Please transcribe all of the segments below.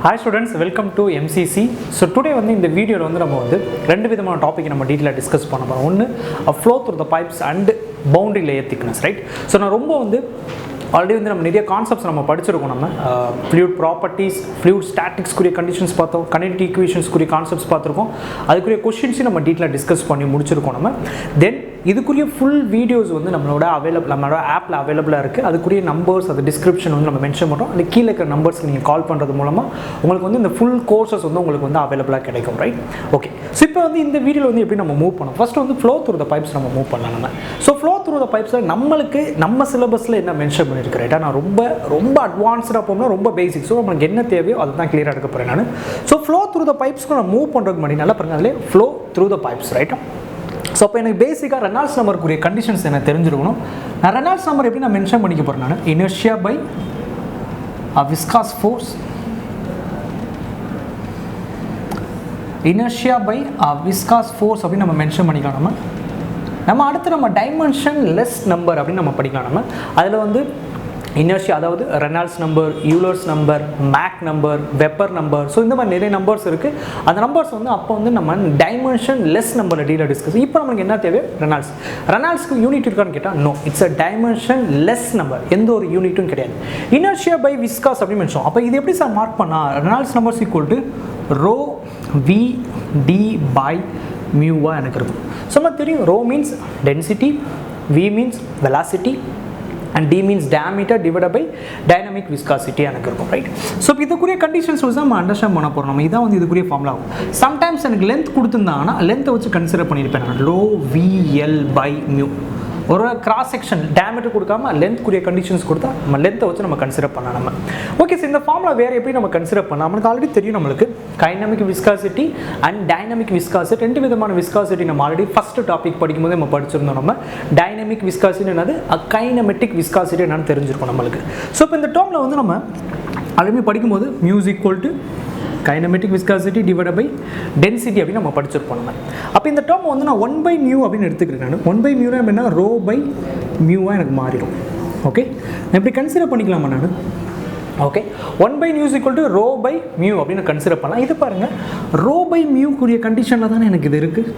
Hi students, welcome to MCC. So today வந்து இந்த வீடியோல வந்து நம்ம வந்து ரெண்டு விதமான டாபிக் நம்ம டீடைலா டிஸ்கஸ் பண்ண போறோம். ஒன்னு flow through the pipes and boundary layer thickness, right? So நான் ரொம்ப வந்து ஆல்ரெடி வந்து நம்ம நிறைய கான்செப்ட்ஸ் நம்ம படிச்சிருக்கோம். நம்ம ஃப்ளூயிட் ப்ராப்பர்ட்டிஸ், ஃப்ளூயிட் ஸ்டாட்டிக்ஸ்க்குரிய கண்டிஷன்ஸ் பார்த்தோம், கனெக்டிவிட்டி ஈக்குவேஷன்ஸ்க்குரிய கான்செப்ட்ஸ் பார்த்துருக்கோம். அதுக்குரிய கொஸ்டின்ஸையும் நம்ம டீட்டெயிலாக டிஸ்கஸ் பண்ணி முடிச்சிருக்கோம். நம்ம தென் இதுக்குரிய ஃபுல் வீடியோஸ் வந்து நம்மளோட ஆப்பில் அவைலபிளாக இருக்குது. அதுக்குரிய நம்பர்ஸ், அது டிஸ்கிரிப்ஷன் வந்து நம்ம மென்ஷன் பண்ணுறோம். அந்த கீழே இருக்கிற நம்பர்ஸ்க்கு நீங்கள் கால் பண்ணுறது மூலமாக உங்களுக்கு வந்து இந்த ஃபுல் கோர்சஸ் வந்து உங்களுக்கு வந்து அவைலபிளாக கிடைக்கும், ரைட்? ஓகே, ஸோ இப்போ வந்து இந்த வீடியோவில் வந்து எப்படி நம்ம மூவ் பண்ணோம்? ஃபஸ்ட்டு வந்து ஃப்ளோ த்ரூ த பைப்ஸ் நம்ம மூவ் பண்ணலாம். நம்ம ஸோ ஃப்ளோ த்ரூ த பைப்ஸில் நம்மளுக்கு நம்ம சிலபஸில் என்ன மென்ஷன் பண்ணியிருக்கிறேன், ரைட்டா? நான் ரொம்ப அட்வான்ஸ்டாக போகணும், ரொம்ப பேசிக். ஸோ நம்மளுக்கு என்ன தேவையோ அதை தான் கிளியராக எடுக்க போகிறேன் நான். ஸோ ஃப்ளோ த்ரூ த பைப்ஸ்க்கு நான் மூவ் பண்ணுறதுக்கு முன்னாடி நல்லா பாருங்க, அதிலே ஃப்ளோ த்ரூ த பைப்ஸ், ரைட்டா? ஸோ அப்போ எனக்கு பேசிக்காக ரெனால்ட்ஸ் நம்பருக்குரிய கண்டிஷன்ஸ் எனக்கு தெரிஞ்சிருக்கணும். நான் ரெனால்ட்ஸ் நம்பர் எப்படி நான் மென்ஷன் பண்ணிக்க போகிறேன்? நான் inertia by viscous force, inertia by viscous force அப்படின்னு நம்ம மென்ஷன் பண்ணிக்கலாம். நம்ம அடுத்து நம்ம டைமென்ஷன் லெஸ் நம்பர் அப்படின்னு நம்ம படிக்கலாம். நம்ம அதில் வந்து இனர்ஷியா, அதாவது Reynolds number, Euler's number, Mach number, webber number, so இந்த மாதிரி நிறைய நம்பர்ஸ் இருக்குது. அந்த நம்பர்ஸ் வந்து அப்போ வந்து நம்ம டைமென்ஷன் லெஸ் நம்பரில் டீலாக டிஸ்கஸ். இப்போ நமக்கு என்ன தேவை? ரெனால்ட்ஸ்க்கு யூனிட் இருக்கான்னு கேட்டால் no, it's a dimension less number, எந்த ஒரு யூனிட்டும் கிடையாது. இனர்ஷியா பை விஸ்காஸ் அப்படின்னு மென்ஷன். அப்போ இது எப்படி சார் மார்க் பண்ணால்? Reynolds numbers equal to rho V D by மியூவாக எனக்கு இருக்கும். ஸோ நம்ம தெரியும், rho means density, V means velocity, and d means diameter divided by dynamic viscosity எனக்கு இருக்கும், ரைட்? ஸோ இதுக்குரிய கண்டிஷன்ஸ் வந்து நம்ம அண்டர்ஸ்டாண்ட் பண்ண போகிறோம். நம்ம இதான் வந்து இதுக்குரிய ஃபார்முலா ஆகும். சம்டைம்ஸ் எனக்கு லென்த் கொடுத்துருந்தாங்கன்னா லென்த்தை வச்சு கன்சிடர் பண்ணியிருப்பேன் நான். Rho V L by mu. ஒரு கிராஸ் செக்ஷன் டயமீட்டர் கொடுக்காம லென்த்க்குரிய கண்டிஷன்ஸ் கொடுத்தா நம்ம லென்த்தை வச்சு நம்ம கன்சிடர் பண்ணலாம். நம்ம ஓகே சார், இந்த ஃபார்முலா வேறு எப்படி நம்ம கன்சிடர் பண்ணலாம்? நம்மளுக்கு ஆல்ரெடி தெரியும், நம்மளுக்கு கைனமிக் விஸ்காசிட்டி அண்ட் டைனமிக் விஸ்காசிட்டி, ரெண்டு விதமான விஸ்காசிட்டி நம்ம ஆல்ரெடி ஃபர்ஸ்ட் டாபிக் படிக்கும்போது நம்ம படிச்சிருந்தோம். நம்ம டைனமிக் விஸ்காசிட்டி என்னது, கைனமெட்டிக் விஸ்காசிட்டி என்னன்னு தெரிஞ்சிருக்கும் நம்மளுக்கு. ஸோ இப்போ இந்த டேர்மில் வந்து நம்ம ஆல்ரெடி படிக்கும்போது mu is equal to kinematic viscosity divided by density அப்படின்னு நம்ம படிச்சிருப்போம். நம்ம அப்போ இந்த டேர்ம் வந்து நான் 1 பை மியூ அப்படின்னு எடுத்துக்கிறேன். நான் 1 பை மியூனா என்ன, ரோ பை மியூவாக எனக்கு மாறிடும். ஓகே, நான் இப்படி கன்சிடர் பண்ணிக்கலாமா நான்? Okay, 1 by mu equal to rho by mu அப்படின்னு கன்சிடர் பண்ணலாம். இது பாருங்கள், ரோ பை மியூக்குரிய கண்டிஷனில் தானே எனக்கு இது இருக்குது.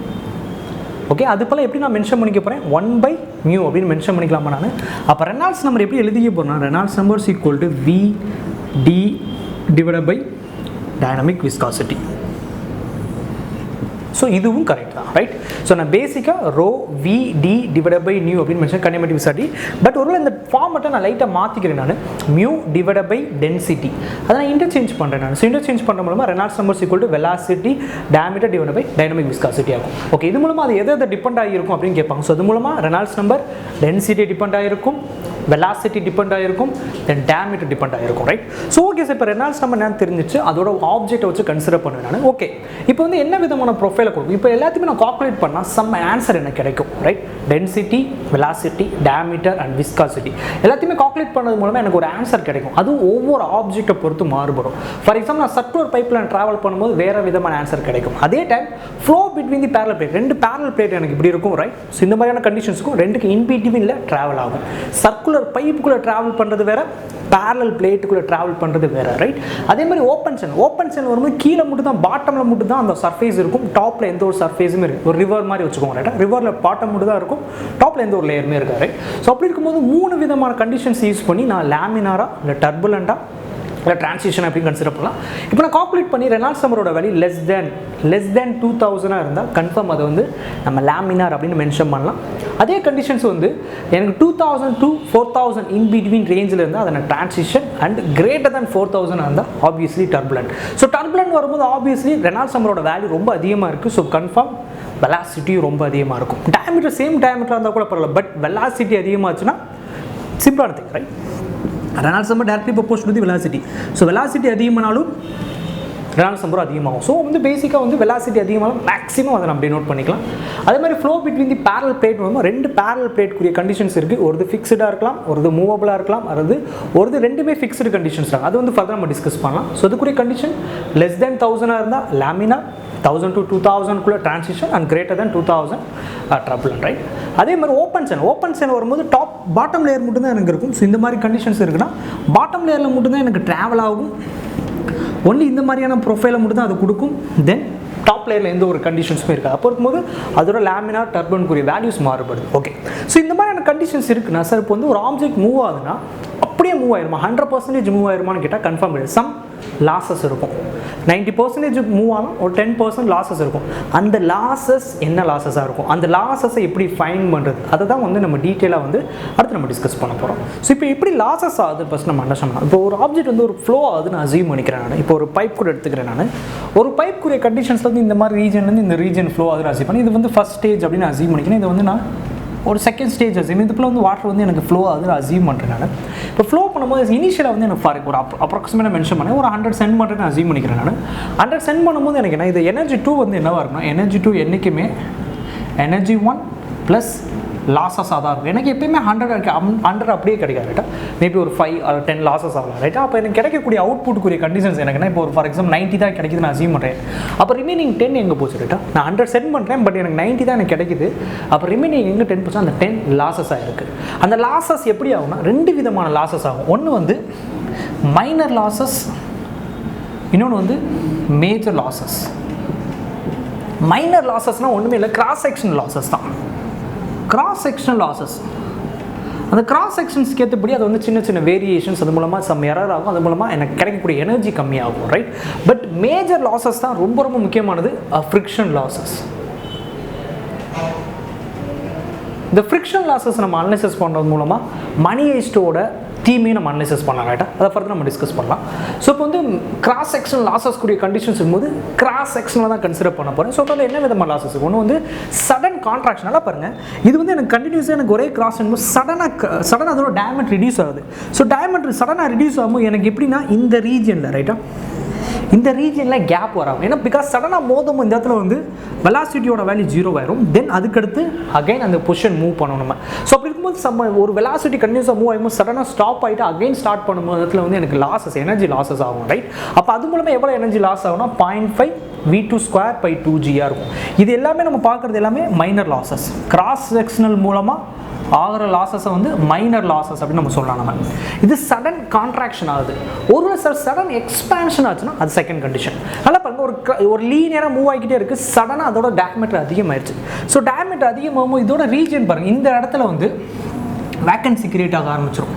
ஓகே, அது போல் எப்படி நான் மென்ஷன் பண்ணிக்க போகிறேன்? 1 பை மியூ அப்படின்னு மென்ஷன் பண்ணிக்கலாமா நான்? அப்போ ரெனால்ட்ஸ் நம்பர் எப்படி எழுதிக்க போகிறேன்? Reynolds numbers equal to V D divided by dynamic viscosity. So இதுவும் கரெக்ட் தான், ரைட்? ஸோ நான் பேசிக்காக rho V D divide by nu அப்படின்னு மென்ஷன் கைனமெட்டிக் விஸ்காசிட்டி. பட் ஒருவேளை இந்த ஃபார்மெட்டை நான் லைட்டாக மாற்றிக்கிறேன். நான் மியூ டிவைட் பை டென்சிட்டி அதை நான் இன்டர்சேஞ்ச் பண்ணுறேன். நான் ஸோ இன்டர்சேஞ்ச் பண்ணுற மூலமாக Reynolds numbers equal to velocity diameter divide by dynamic viscosity ஆகும். ஓகே, இது மூலமாக அது எதை டிபெண்ட் ஆகிருக்கும் அப்படின்னு கேட்பாங்க. ஸோ அது மூலமாக ரெனால்ட்ஸ் நம்பர் டென்சிட்டி டிபெண்ட் ஆகிருக்கும், வெலாசிட்டி டிபெண்ட் ஆகிருக்கும், தென் டயமீட்டர் டிபெண்ட் ஆகிருக்கும், ரைட்? ஸோ ஓகே சார், இப்போ ரெனால்ட்ஸ் நம்பர் என்னன்னு தெரிஞ்சிச்சு, அதோட ஆப்ஜெக்ட்டை வச்சு கன்சிடர் பண்ணுவேன் நான். ஓகே, இப்போ வந்து என்ன விதமான ப்ரொஃபைலை கொடுக்கும்? இப்போ எல்லாத்தையுமே நான் கால்குலேட் பண்ணால் சம் ஆன்சர் என்ன கிடைக்கும், right? Density, velocity, diameter and viscosity எல்லாத்தையுமே கால்குலேட் பண்ணது மூலமாக எனக்கு ஒரு ஆன்சர் கிடைக்கும். அதுவும் ஒவ்வொரு ஆப்ஜெக்ட்டை பொறுத்து மாறுபடும். ஃபார் எக்ஸாம்பிள், நான் சர்க்குலர் பைப்பில் நான் ட்ராவல் பண்ணும்போது வேறு விதமான ஆன்சர் கிடைக்கும். அதே time flow between the parallel plate, ரெண்டு பேரல் பிளேட் எனக்கு இப்படி இருக்கும், ரைட்? ஸோ இந்த மாதிரியான கண்டிஷன்ஸுக்கும் ரெண்டுக்கு இன்பிட்வீனில் ட்ராவல் ஆகும். சர்க்குலர் பைப்புக்குள்ளே ட்ராவல் பண்ணுறது வேறு, பேரல் பிளேட்டுக்குள்ளே ட்ராவல் பண்ணுறது வேறு, ரைட்? அதே மாதிரி ஓப்பன் சேனல் வரும்போது கீழே மட்டும் தான், பாட்டமில் மட்டும் தான் அந்த சர்ஃபேஸ் இருக்கும், டாப்பில் எந்த ஒரு சர்ஃபேஸுமே இருக்குது. ஒரு ரிவர் மாதிரி வச்சுக்கோங்க, ரைட்டா? ரிவரில் பாட்டம் மட்டும் தான் இருக்கும், டாப்பில் எந்த ஒரு லேயருமே இருக்காது, ரைட்? ஸோ அப்படி இருக்கும்போது 3 விதமான கண்டிஷன்ஸ் யூஸ் பண்ணி நான் லேமினாரா இல்லை டர்புலண்டாக இல்லை டிரான்சிஷன் அப்படின்னு கன்சிடர் பண்ணலாம். இப்போ நான் கால்குலேட் பண்ணி ரெனால்ட்ஸ் நம்பரோட வேல்யூ லெஸ் தேன் 2000 இருந்தால் கன்ஃபார்ம் அதை வந்து நம்ம லேமினார் அப்படின்னு மென்ஷன் பண்ணலாம். அதே கண்டிஷன்ஸ் வந்து எனக்கு 2000 to 4000 இன் பிட்வீன் ரேஞ்சில் இருந்தால் அதை நான் டிரான்சிஷன், அண்ட் கிரேட்டர் தேன் 4000 இருந்தால் ஆப்வியஸ்லி டர்புலண்ட். ஸோ டர்புலண்ட் வரும்போது ஆப்வியஸ்லி ரெனால்ட்ஸ் நம்பரோட வேல்யூ ரொம்ப அதிகமாக இருக்குது. ஸோ கன்ஃபார்ம் வெலாசிட்டியும் ரொம்ப அதிகமாக இருக்கும். டயமீட்டர் சேம் டயமீட்டராக இருந்தால் கூட பரவாயில்ல, பட் வெலாசிட்டி அதிகமாச்சுன்னா சிம்பிளான thing, right? Reynolds number directly proportional to velocity. So velocity அதிகமானாலும் ரெனால்ட்ஸ் நம்பரும் அதிகமாகும். ஸோ வந்து பேசிக்காக வந்து வெலாசிட்டி அதிகமாகும், மேக்ஸிமம் அதை நம்ம டினோட் பண்ணிக்கலாம். அதே மாதிரி flow between the parallel plate வந்து 2 பேரல் பிளேட்க்குரிய கண்டிஷன்ஸ் இருக்குது. ஒரு ஃபிக்ஸ்டாக இருக்கலாம், ஒரு மூவபிளாக இருக்கலாம், ஒரு ரெண்டுமே ஃபிக்ஸ்டு கண்டிஷன்ஸ் தான். அது வந்து ஃபர்தர் நம்ம டிஸ்கஸ் பண்ணலாம். ஸோ அதுக்குரிய கண்டிஷன் லெஸ் தேன் 1000 இருந்தால் laminar, 1000 to 2000 transition, and greater than 2000 turbulent, right? அதே மாதிரி ஓப்பன் சேனல் வரும்போது பாட்டம் லேயர் மட்டும்தான் எனக்கு இருக்கும். ஸோ இந்த மாதிரி கண்டிஷன்ஸ் இருக்குன்னா பாட்டம் லேயரில் மட்டும்தான் எனக்கு ட்ராவல் ஆகும், ஒன்லி இந்த மாதிரியான ப்ரொஃபைலை மட்டும் தான் அது கொடுக்கும். தென் டாப் லேயரில் எந்த ஒரு கண்டிஷன்ஸுமே இருக்காது. அப்போ இருக்கும்போது அதோட லேமினார் டர்பனுக்குரிய வேல்யூஸ் மாறுபடுது. ஓகே, ஸோ இந்த மாதிரியான கண்டிஷன்ஸ் இருக்குன்னா சார் இப்போ வந்து ஒரு ஆப்ஜெக்ட் மூவ் ஆகுதுன்னா அப்படியே மூவ் ஆயிருமா, 100% மூவ் ஆயிருமான்னு கேட்டால் கன்ஃபார்ம் கிடையாது. சம் லாஸஸ் இருக்கும். 90% மூவ் ஆகும், ஒரு 10% லாஸஸ் இருக்கும். அந்த லாஸஸ் என்ன லாஸஸாக இருக்கும், அந்த லாஸஸை எப்படி ஃபைன் பண்ணுறது, அதை தான் வந்து நம்ம டீட்டெயிலாக வந்து அடுத்து நம்ம டிஸ்கஸ் பண்ண போகிறோம். ஸோ இப்போ எப்படி லாஸஸ் ஆகுது ஃபஸ்ட் நம்ம அண்டர்ஸ்டாண்ட் பண்ணலாம். இப்போ ஒரு ஆப்ஜெக்ட் வந்து ஒரு ஃப்ளோ ஆகுதுன்னு அசீவ் பண்ணிக்கிறேன் நான். இப்போ ஒரு பைப் கூட எடுத்துக்கிறேன் நான். ஒரு பைப்புக்குரிய கண்டிஷன்ஸ் வந்து இந்த மாதிரி ரீஜன்லேருந்து இந்த ரீஜன் ஃப்ளோ ஆகுதுன்னு அசீவ் பண்ணி, இது வந்து ஃபஸ்ட் ஸ்டேஜ் அப்படின்னு அசீவ் பண்ணிக்கிறேன். இது வந்து நான் ஒரு செகண்ட் ஸ்டேஜ் அசீவ், இதுக்குள்ள வந்து வாட்டர் வந்து எனக்கு ஃப்ளோ ஆகுது அசீவ் பண்ணுறேன் நான். இப்போ ஃப்ளோ பண்ணும்போது இனிஷியலாக வந்து எனக்கு ஒரு அப்ராக்சிமேட்டாக மென்ஷன் பண்ணேன், ஒரு 100 சென்ட் பண்ணுறேன்னு அசீவ் பண்ணிக்கிறேன் நான். 100 சென்ட் பண்ணும்போது எனக்கு என்ன, இது எனர்ஜி 2 வந்து என்னவாக இருக்குன்னா, எனர்ஜி 2 என்றைக்குமே எனர்ஜி 1 ப்ளஸ் லாஸஸாக தான் இருக்கும். எனக்கு எப்பயுமே 100 அப்படியே கிடைக்காது ரைட்டா, மேபி ஒரு 5 or 10 லாஸஸ் ஆகலாம் ரைட்டா. அப்போ எனக்கு கிடைக்கக்கூடிய அவுட்புட்டுக்குரிய கண்டிஷன்ஸ் எனக்குன்னா, இப்போ ஒரு ஃபார் எக்ஸாம்பிள் 90 தான் கிடைக்குது நான் அசீவ் பண்ணுறேன். அப்போ ரிமைனிங் 10 எங்கே போச்சு ரைட்டா, நான் 100 சென்ட் பண்ணுறேன் பட் எனக்கு 90 தான் எனக்கு கிடைக்குது. அப்போ ரிமைனிங் எங்கே 10%, அந்த 10 லாஸஸாக இருக்குது. அந்த லாஸஸ் எப்படி ஆகும்னா 2 விதமான லாஸஸ் ஆகும். ஒன்று வந்து மைனர் லாஸஸ், இன்னொன்று வந்து மேஜர் லாஸஸ். மைனர் லாஸஸ்னால் ஒன்றுமே இல்லை, கிராஸ் செக்ஷன் லாஸஸ் தான். கிராஸ் செக்ஷனல் லாஸஸ், அந்த கிராஸ் செக்ஷன்ஸ்க்கு ஏற்றபடி அது வந்து சின்ன சின்ன வேரியேஷன்ஸ், அது மூலமாக சம் எரர் ஆகும், அது மூலமாக எனக்கு கிடைக்கக்கூடிய எனர்ஜி கம்மியாகும் ரைட். பட் மேஜர் லாஸஸ் தான் ரொம்ப ரொம்ப முக்கியமானது, ஃப்ரிக்ஷன் லாஸஸ். இந்த ஃப்ரிக்ஷன் லாஸஸ் நம்ம அனலைசிஸ் பண்ணுறது மூலமாக மணி ஹெய்ஸ்டோட தீமையை நம்ம அனலைசிஸ் பண்ணலாம் ரைட்டா, அதை ஃபர்தர் நம்ம டிஸ்கஸ் பண்ணலாம். ஸோ இப்போ வந்து கிராஸ் செக்ஷன் லாஸஸ் கூடிய கண்டிஷன்ஸ் இருக்கும்போது கிராஸ் செக்ஷனில் தான் கன்சிடர் பண்ண போகிறேன். ஸோ இப்போ என்ன விதமான லாஸஸ் இருக்கும், ஒன்று வந்து சடன் கான்ட்ராக்ஷன். நல்லா பாருங்கள், இது வந்து எனக்கு கண்டினியூஸாக எனக்கு ஒரே கிராஸ் பண்ணும்போது சடனாக அதோட டயமீட்டர் ரிடியூஸ் ஆகுது. ஸோ டயமீட்டர் சடனாக ரிடியூஸ் ஆகும்போது எனக்கு எப்படின்னா இந்த ரீஜனில் ரைட்டா, இந்த ரீஜனில் கேப் வராகும். ஏன்னா பிகாஸ் சடனாக மோதும் இந்த இடத்துல வந்து வெலாசிட்டியோட வேல்யூ 0 ஆயிரும். தென் அதுக்கடுத்து அகைன் அந்த பொசிஷன் மூவ் பண்ணணும் நம்ம. ஸோ அப்படி இருக்கும்போது ஒரு வெலாசிட்டி கண்டினியூஸாக மூவ் ஆகும்போது சடனாக ஸ்டாப் ஆகிட்டு அகைன் ஸ்டார்ட் பண்ணும்போது இடத்துல வந்து எனக்கு லாஸஸ், எனர்ஜி லாஸஸ் ஆகும் ரைட். அப்போ அது மூலமாக எவ்வளோ எனர்ஜி லாஸ் ஆகும்னா 0.5 V2² இருக்கும். இது எல்லாமே நம்ம பார்க்குறது எல்லாமே மைனர் லாஸஸ். கிராஸ் செக்ஷனல் மூலமாக ஆகிற லாஸஸை வந்து மைனர் லாஸஸ் அப்படின்னு நம்ம சொல்லலாம். நம்ம இது சடன் கான்ட்ராக்ஷன் ஆகுது. ஒருவேளை சார் சடன் எக்ஸ்பேன்ஷன் ஆச்சுன்னா அது செகண்ட் கண்டிஷன். நல்லா பாருங்க, ஒரு லீனியராக மூவ் ஆகிக்கிட்டே இருக்குது, சடனாக அதோட டயமீட்டர் அதிகமாகிடுச்சு. ஸோ டயமீட்டர் அதிகமாகும் இதோட ரீஜன் பாருங்கள், இந்த இடத்துல வந்து வேக்கன்சி கிரியேட் ஆக ஆரம்பிச்சிடும்.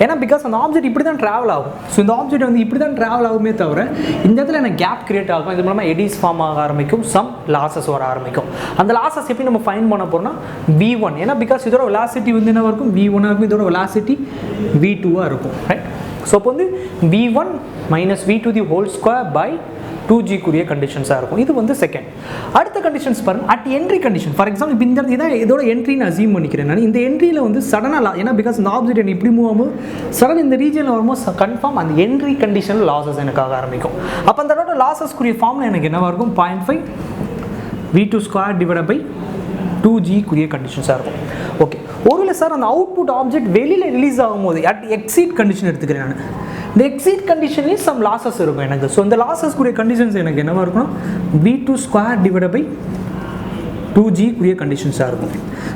ஏன்னா பிகாஸ் அந்த ஆப்ஜெக்ட் இப்படி தான் ட்ராவல் ஆகும். ஸோ இந்த ஆப்ஜெக்ட் வந்து இப்படி தான் ட்ராவல் ஆகுமே தவிர இந்த இடத்துல எனக்கு கேப் கிரியேட் ஆகும். இது மூலமாக எடிஸ் ஃபார்ம் ஆக ஆரம்பிக்கும், சம் லாஸஸ் வர ஆரம்பிக்கும். அந்த லாஸஸ் எப்படி நம்ம ஃபைன் பண்ண போகிறோம்னா V1, ஏன்னா பிகாஸ் இதோட வெலாசிட்டி வந்து என்ன இருக்கும், V1 இருக்கும், இதோட வெலாசிட்டி V2 இருக்கும் ரைட். ஸோ அப்போ வந்து V1 - V2² 2g கூடிய கண்டிஷன்ஸாக இருக்கும். இது வந்து செகண்ட். அடுத்த கண்டிஷன்ஸ் பாருங்கள், at entry condition. For example இப்போ இந்த இதான் இதோட என்ட்ரின்னு அசீவ் பண்ணிக்கிறேன் நான். இந்த என்ட்ரியில் வந்து சடனாக ஏன்னா பிகாஸ் இந்த ஆப்ஜெக்ட் இப்படி மூவ் ஆகும்போது சடன் இந்த ரீஜனில் வரும்போது கன்ஃபார்ம் அந்த என்ட்ரி கண்டிஷனில் லாஸஸ் எனக்கு ஆக ஆரம்பிக்கும். அப்போ அந்த லாஸஸ் கூடிய ஃபார்மில் எனக்கு என்னவாக இருக்கும், 0.5 V2² 2g கூடிய கண்டிஷன்ஸாக இருக்கும். ஓகே, ஒருவேளை சார் அந்த அவுட்புட் ஆப்ஜெக்ட் வெளியில் ரிலீஸ் ஆகும்போது அட் எக்ஸீட் கண்டிஷன் எடுத்துக்கிறேன் நான். இந்த எக்ஸீட் கண்டிஷன்லேயும் சம் லாஸஸ் இருக்கும் எனக்கு. ஸோ இந்த லாஸஸ் கூடிய கண்டிஷன்ஸ் எனக்கு என்னவாக இருக்கும்னா V2² 2g கூடிய கண்டிஷன்ஸாக இருக்கும்.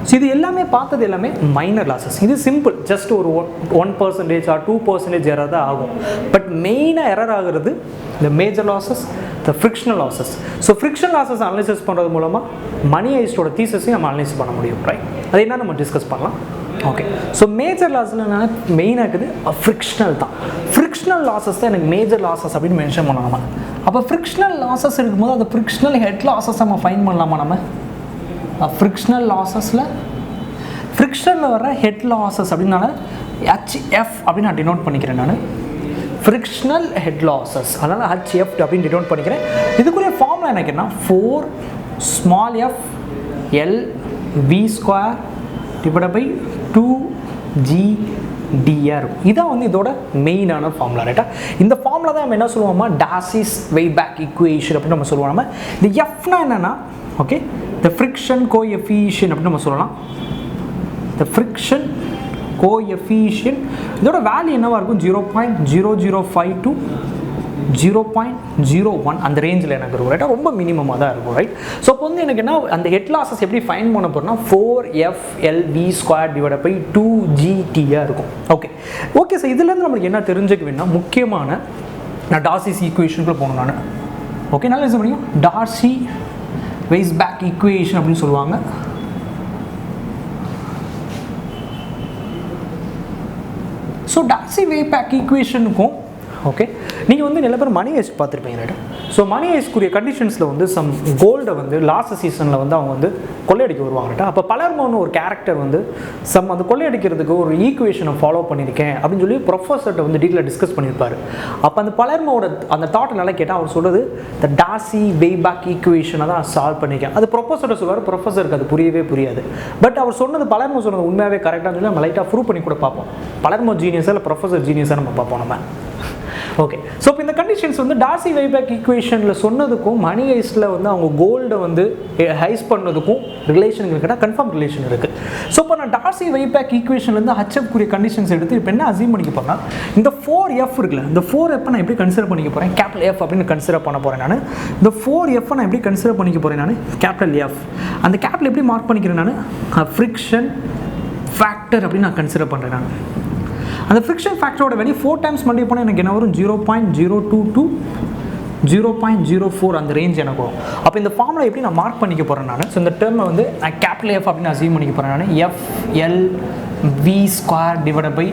ஸோ இது எல்லாமே பார்த்தது எல்லாமே மைனர் லாஸஸ். இது சிம்பிள், ஜஸ்ட் ஒரு 1% or 2% எரர் தான் ஆகும். பட் மெயினாக எரர் ஆகிறது இந்த மேஜர் லாஸஸ், இந்த frictional losses. So friction losses analysis பண்ணுறது மூலமாக மணி ஹெய்ஸ்டோட தீசஸையும் நம்ம அனலைஸ் பண்ண முடியும் ரைட். அது என்ன நம்ம டிஸ்கஸ் பண்ணலாம். ஓகே, ஸோ மேஜர் லாஸில் நான் மெயினாக இருக்குது ஃப்ரிக்ஷனல் தான். ஃப்ரிக்ஷனல் லாஸஸ் தான் எனக்கு மேஜர் லாஸஸ் அப்படின்னு மென்ஷன் பண்ணலாமா. அப்போ ஃப்ரிக்ஷனல் லாஸஸ் இருக்கும்போது அந்த ஃப்ரிக்ஷனல் ஹெட் லாஸஸ் நம்ம ஃபைன் பண்ணலாமா. நம்ம ஃப்ரிக்ஷனல் லாஸஸில் ஃப்ரிக்ஷனில் வர ஹெட் லாஸஸ் அப்படின்னால HF அப்படின்னு நான் டினோட் பண்ணிக்கிறேன் நான். ஃப்ரிக்ஷனல் ஹெட் லாஸஸ் அதனால் HF அப்படின்னு டினோட் பண்ணிக்கிறேன். இதுக்குரிய ஃபார்முலா எனக்கு என்ன, 4f L V²/2gdr. இதான் வந்து இதோட மெயினான ஃபார்முலா ரைட்டா. இந்த ஃபார்முலா தான் நம்ம என்ன சொல்லுவோமா, டாசிஸ் வெய்பேக் ஈக்குவேஷன் அப்படின்னு நம்ம சொல்லுவோம். நம்ம இந்த எஃப்னா என்னன்னா, ஓகே, the friction coefficient அப்படின்னு நம்ம சொல்லலாம். the friction coefficient இதோட வேல்யூ என்னவா இருக்கும், 0.0052 to 0.01 அந்த ரேஞ்சில் எனக்கு இருக்கும் ரைட்டா. ரொம்ப மினிமமாக தான் இருக்கும் ரைட். ஸோ இப்போ வந்து எனக்கு என்ன, அந்த ஹெட் லாஸஸ் எப்படி ஃபைன் பண்ண போகிறோம்னா 4f Lv² 2gt இருக்கும். ஓகே சார், இதுலேருந்து நம்மளுக்கு என்ன தெரிஞ்சுக்க வேணும்னா, முக்கியமான நான் டார்சிஸ் ஈக்குவேஷனுக்குள்ளே போகணும் நான். ஓகே, நல்லா லிசன் பண்ணிக்கோ. டார்சி வெய்ஸ்பேக் ஈக்குவேஷன் அப்படின்னு சொல்லுவாங்க. ஸோ டார்சி வெய்ஸ்பேக் ஈக்குவேஷனுக்கும் ஓகே, நீங்கள் வந்து நிறைய பேர் மணி ஹைஸ்ட் பார்த்துருப்பீங்க ரைட். ஸோ மணி ஹைஸ்ட்குரிய கண்டிஷன்ஸில் வந்து சம் கோல்டை வந்து லாஸ்ட் சீசனில் வந்து அவங்க வந்து கொள்ளையடிக்க வருவாங்க ரைட்டா. அப்போ பலர்மோன்னு ஒரு கேரக்டர் வந்து சம் அந்த கொள்ளையடிக்கிறதுக்கு ஒரு ஈக்குவேஷனை ஃபாலோ பண்ணியிருக்கேன் அப்படின்னு சொல்லி ப்ரொஃபஸர்கிட்ட வந்து டீட்டெயிலாக டிஸ்கஸ் பண்ணியிருப்பார். அப்போ அந்த பலர்மோட அந்த தாட்டை நல்லா கேட்டால் அவர் சொல்கிறது இந்த டார்சி வெய்ஸ்பேக் ஈக்குவேஷனை தான் சால்வ் பண்ணியிருக்கேன். அது ப்ரொஃபஸர்கிட்ட சொல்லுவார், ப்ரொஃபஸருக்கு அது புரியவே புரியாது. பட் அவர் சொன்னது பலர்மோ சொன்னது உண்மையாகவே கரெக்டாக சொல்லி நம்ம லைட்டாக ப்ரூவ் பண்ணி கூட பார்ப்போம். பலர்மோ ஜீனியஸாக இல்லை ப்ரொஃபஸர் ஜீனியஸாக நம்ம பார்ப்போம் நம்ம. ஓகே, ஸோ இப்போ இந்த கண்டிஷன்ஸ் வந்து டார்சி வெய்ஸ்பேக் ஈக்குவேஷனில் சொன்னதுக்கும் மணி ஹைஸ்ட்டில் வந்து அவங்க கோல்டை வந்து ஹைஸ் பண்ணதுக்கும் ரிலேஷன் இருக்குன்னா கன்ஃபார்ம் ரிலேஷன் இருக்குது. ஸோ இப்போ நான் டார்சி வெய்ஸ்பேக் ஈக்குவேஷன்லேருந்து ஹச்எஃப்குரிய கண்டிஷன்ஸ் எடுத்து இப்போ என்ன அசீவ் பண்ணிக்க போகிறேன், இந்த 4F இருக்குல்ல, இந்த 4F நான் எப்படி கன்சிடர் பண்ணிக்க போகிறேன், கேபிட்டல் F அப்படின்னு கன்சிடர் பண்ண போகிறேன் நான். இந்த 4F நான் எப்படி கன்சிடர் பண்ணிக்க போகிறேன் நான், கேபிட்டல் F. அந்த கேபிட்டல் எப்படி மார்க் பண்ணிக்கிறேன் நான், ஃப்ரிக்ஷன் ஃபேக்டர் அப்படின்னு நான் கன்சிடர் பண்ணுறேன் நான். அந்த ஃப்ரிக்ஷன் ஃபேக்டரோட வேல்யூ 4 டைம்ஸ் மல்டிப்ளை பண்ணால் எனக்கு என்ன வரும், 0.02 to 0.04 அந்த ரேஞ்ச் எனக்கு வரும். அப்போ இந்த ஃபார்முலா எப்படி நான் மார்க் பண்ணிக்க போகிறேன் நான். ஸோ இந்த டேர்மை வந்து நான் கேபிட்டல் F அப்படின்னு அசீவ் பண்ணிக்க போகிறேன் நான். FLV² டிவைடட் பை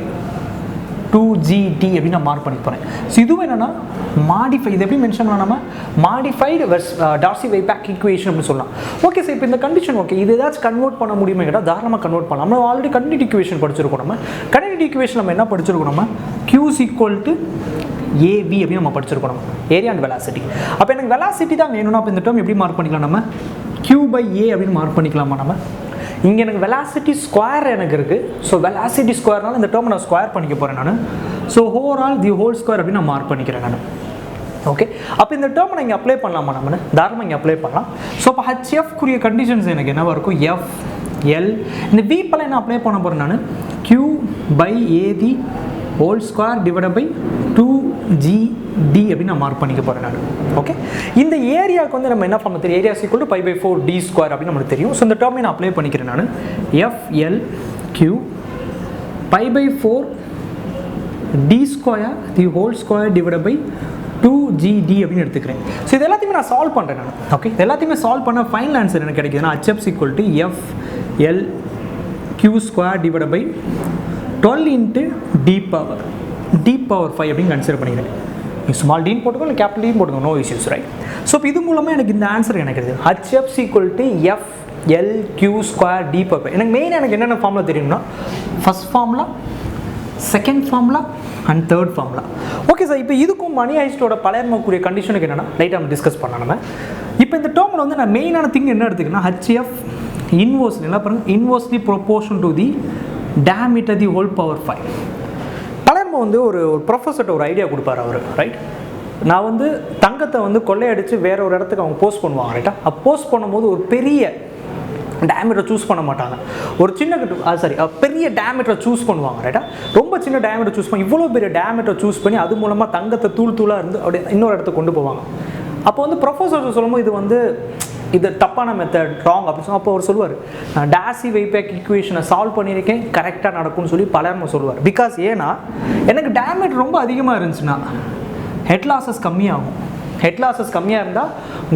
2GT அப்படின்னு நான் மார்க் பண்ணிக்க போகிறேன். ஸோ இதுவும் என்னென்னா மாடிஃபை, இது எப்படி மென்ஷன் பண்ணலாம் நம்ம, மாடிஃபைடு டார்சி வெய்ஸ்பேக் ஈக்குவேஷன் அப்படின்னு சொல்லலாம். ஓகே சார், இப்போ இந்த கண்டிஷன் ஓகே, இது ஏதாச்சும் கன்வெர்ட் பண்ண முடியுமா கேட்டால் தாராளமாக கன்வெர்ட் பண்ணலாம். நம்ம ஆல்ரெடி கண்டினியூட்டி ஈக்குவேஷன் படிச்சிருக்கோம். நம்ம கண்டினியூட்டி ஈக்குவேஷன் நம்ம என்ன படிச்சிருக்கோம், நம்ம Q = AV அப்படின்னு நம்ம படிச்சிருக்கோம், நம்ம ஏரியா அண்ட் வெலாசிட்டி. அப்போ எனக்கு வெலாசிட்டி தான் வேணும்னா அப்போ இந்த டேர்ம் எப்படி மார்க் பண்ணிக்கலாம், நம்ம Q/A அப்படின்னு மார்க் பண்ணிக்கலாமா நம்ம. இங்கே எனக்கு வெலாசிட்டி ஸ்கொயர் எனக்கு இருக்குது. ஸோ வெலாசிட்டி ஸ்கொயர்னால இந்த டேர்ம் நான் ஸ்கொயர் பண்ணிக்க போகிறேன் நான். ஸோ ஓவரால் தி ஹோல் ஸ்கொயர் அப்படின்னு நான் மார்க் பண்ணிக்கிறேன் நான். ஓகே, அப்போ இந்த டேர்மை நான் இங்கே அப்ளை பண்ணலாமா நம்ம, தாராளமாக இங்கே அப்ளை பண்ணலாம். ஸோ இப்போ HFக்குரிய கண்டிஷன்ஸ் எனக்கு என்னவாக இருக்கும், FL. இந்த வீப்பெல்லாம் என்ன அப்ளை பண்ண போகிறேன் நான், Q/AD whole square divided by 2GD அப்படின்னு நான் மார்க் பண்ணிக்க போகிறேன் நான். ஓகே, இந்த ஏரியாவுக்கு வந்து நம்ம என்ன பண்ண தெரியும், ஏரியா = π/4D² அப்படின்னு நமக்கு தெரியும். ஸோ இந்த டேர்மை நான் அப்ளை பண்ணிக்கிறேன் நான். FLQ π/4D² the whole square divided by 2GD அப்படின்னு எடுத்துக்கிறேன். ஸோ இது எல்லாத்தையுமே நான் சால்வ் பண்ணுறேன் நான். ஓகே, இது எல்லாத்தையுமே சால்வ் பண்ண ஃபைனல் ஆன்சர் எனக்கு கிடைக்குதுன்னா HF = FLQ² divided by 12 into D⁵ அப்படின்னு கன்சிடர் பண்ணிக்கிறேன். ஸ்மால் டீன் போட்டுக்கோ இல்லை கேபிட்டல் டீன் போட்டுக்கோ, நோ இஷ்யூஸ் ரைட். ஸோ இப்போ இது மூலமாக எனக்கு இந்த ஆன்சர் எனக்கு இருக்குது. HF = FLQ² D⁵. எனக்கு மெயின் எனக்கு என்னென்ன ஃபார்முலா தெரியும்னா, first formula, second formula and third formula. Okay sir, இப்போ இதுக்கும் மணி ஹைஸ்டோட பலர்மோக்குரிய கண்டிஷனுக்கு என்னென்னா லைட்டாக நம்ம டிஸ்கஸ் பண்ணலாம் நம்ம. இப்போ இந்த டேர்மில் வந்து நான் மெயினான திங் என்ன எடுத்துக்கன்னா, HF இன்வர்ஸ்லி என்ன பாருங்கள், inversely proportion to the diameter the whole power 5. பலர்மோ வந்து ஒரு ப்ரொஃபஸர்கிட்ட ஒரு ஐடியா கொடுப்பார் அவர் ரைட். நான் வந்து தங்கத்தை வந்து கொள்ளையடிச்சு வேற ஒரு இடத்துக்கு அவங்க போஸ்ட் பண்ணுவாங்க ரைட்டா. அப்போ போஸ்ட் பண்ணும்போது ஒரு பெரிய டயமீட்டரை சூஸ் பண்ண மாட்டாங்க, ஒரு சின்ன பெரிய டயமீட்டரை சூஸ் பண்ணுவாங்க ரைட்டா. ரொம்ப சின்ன டயமீட்டர் சூஸ் பண்ணி இவ்வளோ பெரிய டயமீட்டரை சூஸ் பண்ணி அது மூலமாக தங்கத்தை தூளாக இருந்து அப்படியே இன்னொரு இடத்துக்கு கொண்டு போவாங்க. அப்போ வந்து ப்ரொஃபஸர் சொல்லும்போது இது வந்து இது தப்பான மெத்தட், ராங் அப்படின்னு சொல்லி அப்போ அவர் சொல்லுவார், நான் டார்சி வெய்ஸ்பேக் ஈக்குவேஷனை சால்வ் பண்ணியிருக்கேன், கரெக்டாக நடக்கும்னு சொல்லி பலர்மோ சொல்லுவார். பிகாஸ் ஏன்னா எனக்கு டேமேஜ் ரொம்ப அதிகமாக இருந்துச்சுன்னா ஹெட் லாஸஸ் கம்மியாகும். ஹெட் லாஸஸ் கம்மியாக இருந்தால்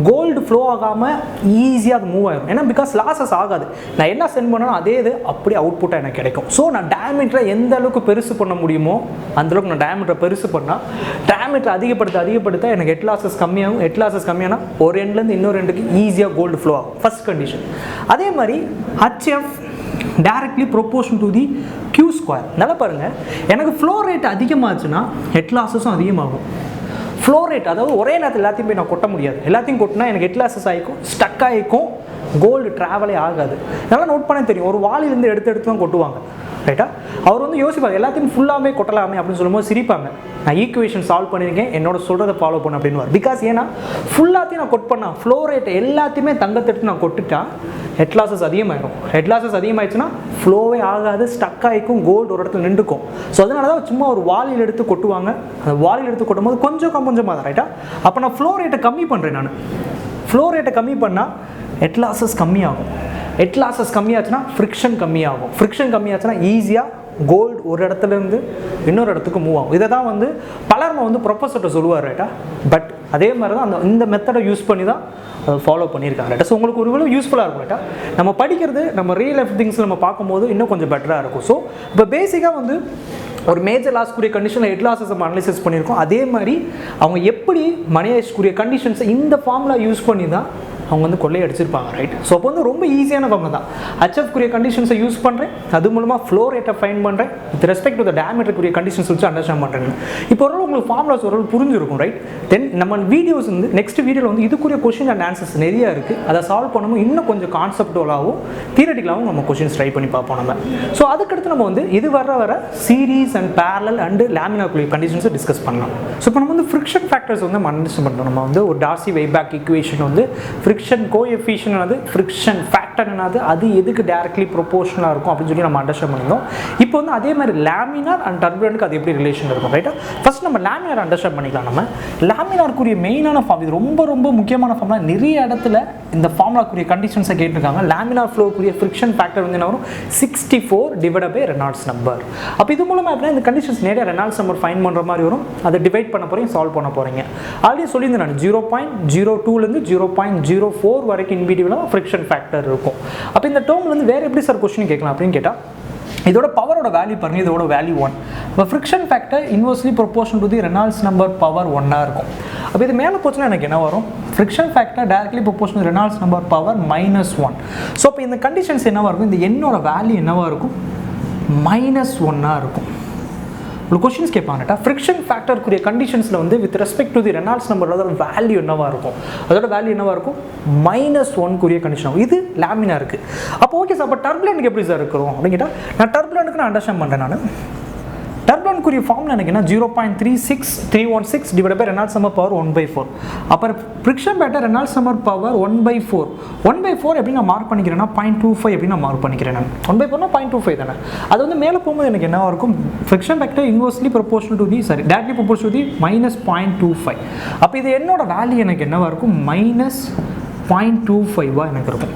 கோல்டு ஃப்ளோ ஆகாமல் ஈஸியாக அது மூவ் ஆகும். ஏன்னா பிகாஸ் லாஸஸ் ஆகாது, நான் என்ன சென்ட் பண்ணாலும் அதே இது அப்படியே அவுட்புட்டாக எனக்கு கிடைக்கும். ஸோ நான் டேமேஜை எந்த அளவுக்கு பெருசு பண்ண முடியுமோ அந்தளவுக்கு நான் டேமேஜை பெருசு பண்ணால் டேமேஜை அதிகப்படுத்த எனக்கு ஹெட் லாஸஸ் கம்மியாகும். ஹெட் லாஸஸ் கம்மியானா ஒரு எண்ட்லேருந்து இன்னொரு எண்டுக்கு ஈஸியாக கோல்டு ஃப்ளோ ஆகும், ஃபர்ஸ்ட் கண்டிஷன். அதே மாதிரி HF directly proportion to the Q². நல்லா பாருங்கள், எனக்கு ஃப்ளோ ரேட் அதிகமாச்சுன்னா ஹெட் லாஸஸும் அதிகமாகும். ஃப்ளோ ரேட் அதாவது ஒரே நேரத்தில் எல்லாத்தையும் போய் நான் கொட்ட முடியாது. எல்லாத்தையும் கொட்டினா எனக்கு ஹெட் லாஸஸ் ஆகிக்கும், ஸ்டக் ஆகிக்கும், கோல்டு ட்ராவலே ஆகாது. நல்லா நோட் பண்ண தெரியும், ஒரு வாலிலேருந்து எடுத்து தான் கொட்டுவாங்க ரைட்டா. அவர் வந்து யோசிப்பாங்க எல்லாத்தையும் ஃபுல்லாகவே கொட்டலாமே அப்படின்னு சொல்லும்போது சிரிப்பாங்க. நான் ஈக்குவேஷன் சால்வ் பண்ணியிருக்கேன், என்னோட சொல்கிறத ஃபாலோ பண்ண அப்படின்னு. பிகாஸ் ஏன்னா ஃபுல்லாத்தையும் நான் கொட் பண்ணால் ஃப்ளோ ரேட் எல்லாத்தையுமே தங்கத்தெடுத்து நான் கொட்டுட்டா ஹெட் லாஸஸ் அதிகமாகிடும். ஹெட் லாஸஸ் அதிகமாகிடுச்சுன்னா ஃப்ளோவே ஆகாது, ஸ்டக் ஆகிக்கும், கோல்டு ஒரு இடத்துல நின்றுக்கும். ஸோ அதனால தான் சும்மா ஒரு வாலில் எடுத்து கொட்டுவாங்க. அந்த வாலில் எடுத்து கொட்டும் போது கொஞ்சமாக தான் ரைட்டா. அப்போ நான் ஃப்ளோ ரேட்டை கம்மி பண்ணுறேன். நான் ஃப்ளோ ரேட்டை கம்மி பண்ணால் ஹெட் லாஸஸ் கம்மியாகும். ஹெட் லாஸஸ் கம்மியாச்சுன்னா ஃப்ரிக்ஷன் கம்மியாகும். ஃப்ரிக்ஷன் கம்மியாச்சுன்னா ஈஸியாக கோல்டு ஒரு இடத்துல இருந்து இன்னொரு இடத்துக்கு மூவ் ஆகும். இதை தான் வந்து பலர்ம வந்து ப்ரொஃபஸர்கிட்ட சொல்லுவார் ரைட்டா. பட் அதே மாதிரி தான் இந்த மெத்தடை யூஸ் பண்ணி தான் அதை ஃபாலோ பண்ணியிருக்காங்க ரைட்டா. ஸோ உங்களுக்கு ஒரு வேளை யூஸ்ஃபுல்லாக இருக்கும் ரைட்டா. நம்ம படிக்கிறது நம்ம ரியல் லைஃப் திங்ஸ் நம்ம பார்க்கும்போது இன்னும் கொஞ்சம் பெட்டராக இருக்கும். ஸோ இப்போ பேசிக்காக வந்து ஒரு மேஜர் லாஸ்க்குரிய கண்டிஷனில் ஹெட் லாஸஸ் நம்ம அனலைசிஸ் பண்ணியிருக்கோம். அதே மாதிரி அவங்க எப்படி மணி ஹைஸ்ட்க்குரிய கண்டிஷன்ஸை இந்த ஃபார்முலா யூஸ் பண்ணி தான் அவங்க வந்து கொள்ளை அடிச்சிருப்பாங்க ரைட். ஸோ அப்போ வந்து ரொம்ப ஈஸியான ஃபார்முலா தான். ஹெச்எஃப்க்குரிய கண்டிஷன்ஸை யூஸ் பண்ணுறேன், அது மூலமாக ஃப்ளோ ரேட்டை ஃபைன் பண்ணுறேன், வித் ரெஸ்பெக்ட் டு த டயமீட்டருக்குரிய கண்டிஷன்ஸ் வச்சு அண்டர்ஸ்டாண்ட் பண்ணுறேன். இப்போ ஒரு உங்களுக்கு ஃபார்முலாஸ் ஒரு புரிஞ்சிருக்கும் ரைட். தென் நம்ம வீடியோஸ் வந்து நெக்ஸ்ட் வீடியோவில் வந்து இதுக்குரிய கொஷின் அண்ட் ஆன்சர்ஸ் நிறையா இருக்குது. அதை சால்வ் பண்ணும்போது இன்னும் கொஞ்சம் கான்செப்டுவலாகவும் தியரட்டிக்கலாகவும் நம்ம கொஷின்ஸ் ட்ரை பண்ணி பார்ப்போம் நம்ம. ஸோ அதுக்கடுத்து நம்ம வந்து இது வர சீரீஸ் அண்ட் பேரலல் அண்ட் லேமினாக்குரிய கண்டிஷன்ஸை டிஸ்கஸ் பண்ணலாம். ஸோ இப்போ நம்ம வந்து ஃப்ரிக்ஷன் ஃபேக்டர்ஸ் வந்து நம்ம அண்டர்ஸ்டாண்ட் பண்ணுறோம். நம்ம வந்து ஒரு டார்சி வெய்பேக் ஈக்குவேஷன் வந்து ஃப்ரிக்ஷன் கோஎஃபிஷியன்ட் ஆனது ஃப்ரிக்ஷன் ஃபேக்டர் என்னது அது எதுக்கு டைரக்ட்லி ப்ரொபோர்ஷனலாக இருக்கும் அப்படின்னு சொல்லி நம்ம அண்டர்ஸ்டாண்ட் பண்ணியிருந்தோம். இப்போ வந்து அதே மாதிரி லேமினார் அண்ட் டர்புலன்ட்க்கு அது எப்படி ரிலேஷன் இருக்கும் ரைட்டா. ஃபர்ஸ்ட் நம்ம லேமினார் அண்டர்ஸ்டாண்ட் பண்ணிக்கலாம். நம்ம லேமினாருக்குரிய மெயினான ஃபார்ம் இது ரொம்ப முக்கியமான ஃபார்ம்னா நிறைய இடத்துல இந்த ஃபார்முலாக்குரிய கண்டிஷன்ஸை கேட்டிருக்காங்க. லேமினார் ஃப்ளோக்குரிய ஃப்ரிக்ஷன் ஃபேக்டர் வந்து என்ன வரும் 64 டிவைட் பை ரெனால்ட்ஸ் நம்பர். அப்போ இது மூலமாக எப்படின்னா இந்த கண்டிஷன்ஸ் நிறைய ரெனால்ட்ஸ் நம்பர் ஃபைன் பண்ணுற மாதிரி வரும். அதை டிவைட் பண்ண போகிறீங்க, சால்வ் பண்ண போகிறீங்க. ஆல்ரெடி சொல்லியிருந்தேன் நான் 0.02லேருந்து 0.04 வரைக்கும் இன்பிடியூவலாக ஃப்ரிக்ஷன் ஃபேக்டர் இருக்கும். அப்போ இந்த டேர்ம்ல வந்து வேறு எப்படி சார் கொஸ்டின் கேட்கலாம் அப்படின்னு கேட்டால் இதோட பவரோட வேல்யூ பாருங்க, இதோட வேல்யூ 1. இப்போ friction factor inversely proportion to the Reynolds number power 1 இருக்கும். அப்போ இது மேலே போச்சுன்னா எனக்கு என்ன வரும் friction factor directly proportion to Reynolds number power -1. So இப்போ இந்த கண்டிஷன்ஸ் என்னவாக இருக்கும், இந்த எண்ணோட வேல்யூ என்னவாக இருக்கும் -1 இருக்கும். ஒரு கொஸ்டின்ஸ் கேட்பாங்கட்டா ஃப்ரிக்ஷன் ஃபேக்டருக்குரிய கண்டிஷன்ஸில் வந்து with respect to the Reynolds நம்பரோட வேல்யூ என்னவாக இருக்கும், அதோட வேல்யூ என்னவாக இருக்கும் -1 கண்டிஷன் ஆகும். இது லேமினா இருக்குது. அப்போ ஓகே சார், அப்போ டர்புலன்ட்க்கு எப்படி சார் இருக்கிறோம் அப்படின்னு கேட்டால் நான் டர்புலன்ட்க்கு நான் அண்டர்ஸ்டாண்ட் பண்ணுறேன். நான் டர்புலன்ட்க்குரிய ஃபார்ம்ல எனக்கு என்ன 0.36316 divide by Reynolds number power 1/4. அப்புறம் friction factor Reynolds number power 1/4. 1/4 எப்படி நான் மார்க் பண்ணிக்கிறேன்னா 0.25 எப்படி நான் மார்க் பண்ணிக்கிறேன். நான் 1/4னா 0.25 தானே. அது வந்து மேலே போகும்போது எனக்கு என்னவாக இருக்கும் friction factor inversely proportional to the directly proportional to தி -0.25. அப்போ இது என்னோட வேல்யூ எனக்கு என்னவாக இருக்கும் -0.25 எனக்கு இருக்கும்.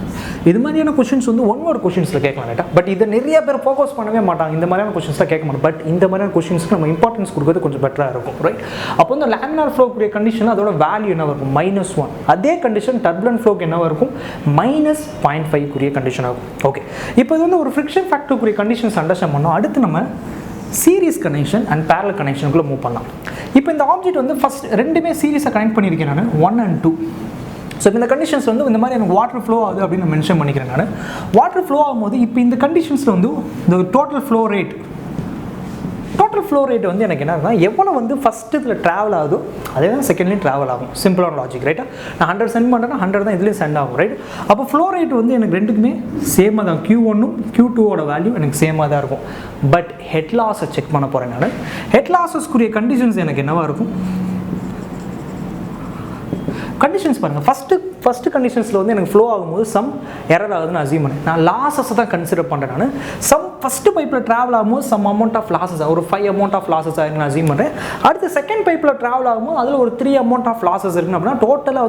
இது மாதிரியான கொஸ்டின்ஸ் வந்து ஒன் வேர்ட் கொஸ்டின்ஸில் கேட்கலாம் ரைட்டா. பட் இதை நிறைய பேர் ஃபோக்கஸ் பண்ணவே மாட்டாங்க, இந்த மாதிரியான கொஸ்டின்ஸ்லாம் கேட்க மாட்டோம். பட் இந்த மாதிரியான கொஸ்டின்ஸ்க்கு நம்ம இம்பார்ட்டன்ஸ் கொடுக்குறது கொஞ்சம் பெட்டராக இருக்கும் ரைட். அப்போ வந்து லேமினார் ஃப்ளோக்குரிய கண்டிஷன் அதோட வேல்யூ என்ன இருக்கும் -1. அதே கண்டிஷன் டர்புலன்ட் ஃப்ளோக்கு என்ன இருக்கும் -0.5 கண்டிஷன் ஆகும். ஓகே, இப்போ இது வந்து ஒரு ஃப்ரிக்ஷன் ஃபேக்டருக்குரிய கண்டிஷன்ஸ் அண்டர்ஸ்டாண்ட் பண்ணோம். அடுத்து நம்ம சீரீஸ் கனெக்ஷன் அண்ட் பேரலல் கனெக்ஷனுக்குள்ளே மூவ் பண்ணலாம். இப்போ இந்த ஆப்ஜெக்ட் வந்து ஃபர்ஸ்ட் ரெண்டுமே சீரீஸை கனெக்ட் பண்ணியிருக்கேன் நான் 1 and 2. ஸோ இப்போ இந்த கண்டிஷன்ஸ் வந்து இந்த மாதிரி எனக்கு வாட்டர் ஃப்ளோ ஆகுது அப்படின்னு நான் மென்ஷன் பண்ணிக்கிறேன். நான் வாட்டர் ஃப்ளோ ஆகும்போது இப்போ இந்த கண்டிஷன்ஸில் வந்து இந்த டோட்டல் ஃப்ளோ ரேட் வந்து எனக்கு என்ன இருக்குன்னா எவ்வளோ வந்து ஃபஸ்ட்டு இதில் ட்ராவல் ஆகுதோ அதே தான் செகண்ட்லேயும் ட்ராவல் ஆகும். சிம்பிளான லாஜிக் ரைட்டா. நான் 100 சென்ட் பண்ணுறேன்னா 100 தான் இதுலேயும் சென்ட் ஆகும் ரைட். அப்போ ஃப்ளோ ரேட் வந்து எனக்கு ரெண்டுக்குமே சேமாக தான், Q1ம் Q2ஓட வேல்யூ எனக்கு சேமாக தான் இருக்கும். பட் ஹெட் லாஸை செக் பண்ண போகிறேன். நான் ஹெட் லாஸஸ்க்குரிய கண்டிஷன்ஸ் எனக்கு என்னவாக இருக்கும் கண்டிஷன்ஸ் பாருங்கள். ஃபஸ்ட்டு கண்டிஷன்ஸில் வந்து எனக்கு ஃப்ளோ ஆகும்போது சம் எரர் ஆகுதுன்னு அசியூம் பண்ணேன். நான் லாஸஸை தான் கன்சிடர் பண்ணுறேன். நான் சம் ஃபஸ்ட்டு பைப்பில் ட்ராவல் ஆகும்போது சம் அமௌண்ட் ஆஃப் லாஸஸ் ஒரு 5 அமௌண்ட் ஆஃப் லாஸஸ் ஆகுதுன்னு அசியூம் பண்ணுறேன். அடுத்து செகண்ட் பைப்பில் ட்ராவல் ஆகும்போது அதில் ஒரு 3 அமௌண்ட் ஆஃப் லாஸஸ் இருக்குன்னு அப்படின்னா டோட்டல்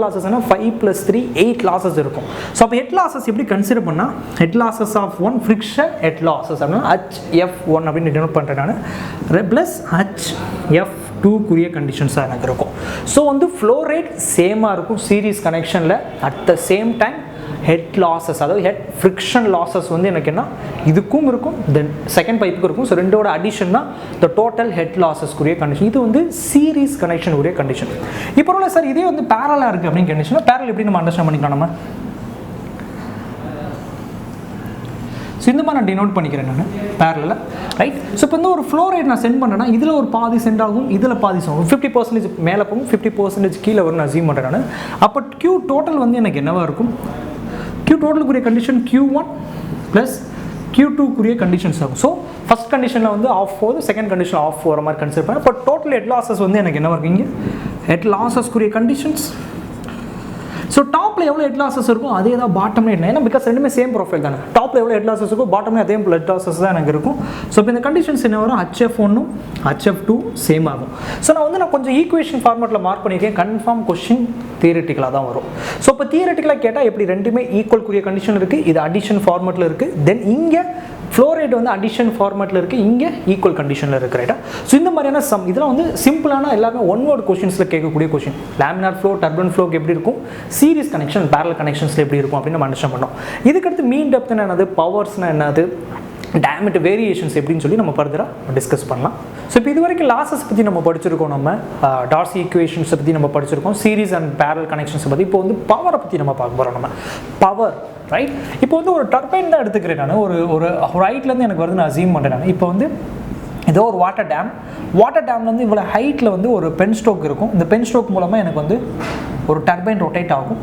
லாஸஸ்னா 5 + 3 8 லாஸஸ் இருக்கும். ஸோ அப்போ ஹெட் லாஸஸ் எப்படி கன்சிடர் பண்ணால் head losses of 1 friction head losses அப்படின்னா HF1 அப்படின்னு டினோட் பண்ணுறேன் நான் ப்ளஸ் HF2 கண்டிஷன்ஸாக எனக்கு இருக்கும். ஸோ வந்து ஃப்ளோ ரேட் சேமாக இருக்கும் சீரீஸ் கனெக்ஷனில். At the same time head losses அதாவது ஹெட் ஃப்ரிக்ஷன் லாஸஸ் வந்து எனக்கு என்ன இதுக்கும் இருக்கும், தென் செகண்ட் பைப்புக்கும் இருக்கும். ஸோ ரெண்டோட அடிஷன் தான் த டோட்டல் ஹெட் லாஸஸ்க்குரிய கண்டிஷன். இது வந்து சீரீஸ் கனெக்ஷன் உரிய கண்டிஷன். இப்போ இல்லை சார் இதே வந்து பேரலாக இருக்குது அப்படின்னு கண்டிஷன். பேரல் எப்படி நம்ம அண்டர்ஸ்டாண்ட் பண்ணிக்கலாம் நம்ம ஸோ இந்த மாதிரி நான் டினோட் பண்ணிக்கிறேன் நான் பேரலில் ரைட். ஸோ இப்போ வந்து ஒரு ஃப்ளோ ரேட் நான் சென்ட் பண்ணுறேன்னா இதில் ஒரு பாதி சென்ட் ஆகும், இதில் பாதி ஆகும். 50% மேலே போகும், 50% கீழே வரும்னு அசியூம் பண்ணுறேன் நான். அப்போ Q டோட்டல் வந்து எனக்கு என்னவாக இருக்கும் Q டோட்டலுக்குரிய condition Q1 plus Q2 conditions ஆகும். ஸோ ஃபஸ்ட் கண்டிஷனில் வந்து ஆஃப் போகுது, செகண்ட் கண்டிஷன் ஆஃப் போகிற மாதிரி கன்சிடர் பண்ணேன். இப்போ டோட்டல் ஹெட் லாஸஸ் வந்து எனக்கு என்ன இருக்குங்க ஹெட் லாஸஸ்க்குரிய கண்டிஷன்ஸ். ஸோ டாப்பில் எவ்வளோ ஹெட் லாஸஸ் இருக்கும் அதே தான் பாட்டம்ல என்ன, ஏன்னா பிகாஸ் ரெண்டுமே சேம் ப்ரொஃபைல் தானே. டாப்பில் எவ்வளோ ஹெட் லாஸஸ் இருக்கும் பாட்டம்ல அதே ஹெட் லாஸஸ் தான் எனக்கு இருக்கும். ஸோ இப்போ இந்த கண்டிஷன்ஸ் என்ன வரும் HF1ம் HF2 சேம் ஆகும். ஸோ நான் கொஞ்சம் ஈக்குவேஷன் ஃபார்மேட்டில் மார்க் பண்ணியிருக்கேன். கன்ஃபார்ம் கொஸ்டின் தியரட்டிக்கலாக தான் வரும். ஸோ இப்போ தியரட்டிக்கலாக கேட்டால் எப்படி ரெண்டுமே ஈக்குவல் கண்டிஷன் இருக்குது, இது அடிஷன் ஃபார்மேட்டில் இருக்குது. தென் இங்கே ஃப்ளோ ரேட் வந்து அடிஷன் ஃபார்மேட்டில் இருக்குது, இங்கே ஈக்குவல் கண்டிஷனில் இருக்குது, ரைட்டா? ஸோ இந்த மாதிரியான இதெல்லாம் வந்து சிம்பிளான எல்லாமே ஒன் வேர்ட் கொஸ்டின்ஸில் கேட்கக்கூடிய கொஸ்டின். லேமினார் ஃப்ளோ, டர்புலன்ட் ஃப்ளோக்கு எப்படி இருக்கும், சீரிஸ் கனெக்ஷன், பேரல் கனெக்ஷன்ஸில் எப்படி இருக்கும் அப்படின்னு நம்ம அண்டர்ஸ்டாண்ட் பண்ணோம். இதுக்கடுத்து மீன் டெப்த்னா என்னது, பவர்ஸ்னால் என்னது, டேமேட் வேரியேஷன்ஸ் எப்படின்னு சொல்லி நம்ம ஃபர்தராக டிஸ்கஸ் பண்ணலாம். ஸோ இப்போ இது வரைக்கும் லாஸஸ் பற்றி நம்ம படிச்சிருக்கோம், நம்ம டார்சி ஈக்குவேஷன்ஸை பற்றி நம்ம படிச்சிருக்கோம், சீரிஸ் அண்ட் பேரல் கனெக்ஷன்ஸை பற்றி. இப்போ வந்து பவரை பற்றி நம்ம பார்க்க போகிறோம். நம்ம பவர், ரைட்? இப்போ வந்து ஒரு டர்பைன் தான் எடுத்துக்கிறேன் நான், ஒரு ஹைட்லேருந்து எனக்கு வருது நான் அசீம் பண்ணுறேன் நான். இப்போ வந்து ஏதோ ஒரு வாட்டர் டேம்லேருந்து இவ்வளோ ஹைட்டில் வந்து ஒரு பென் ஸ்ட்ரோக் இருக்கும். இந்த பென் ஸ்ட்ரோக் மூலமாக எனக்கு வந்து ஒரு டர்பைன் ரொட்டேட் ஆகும்,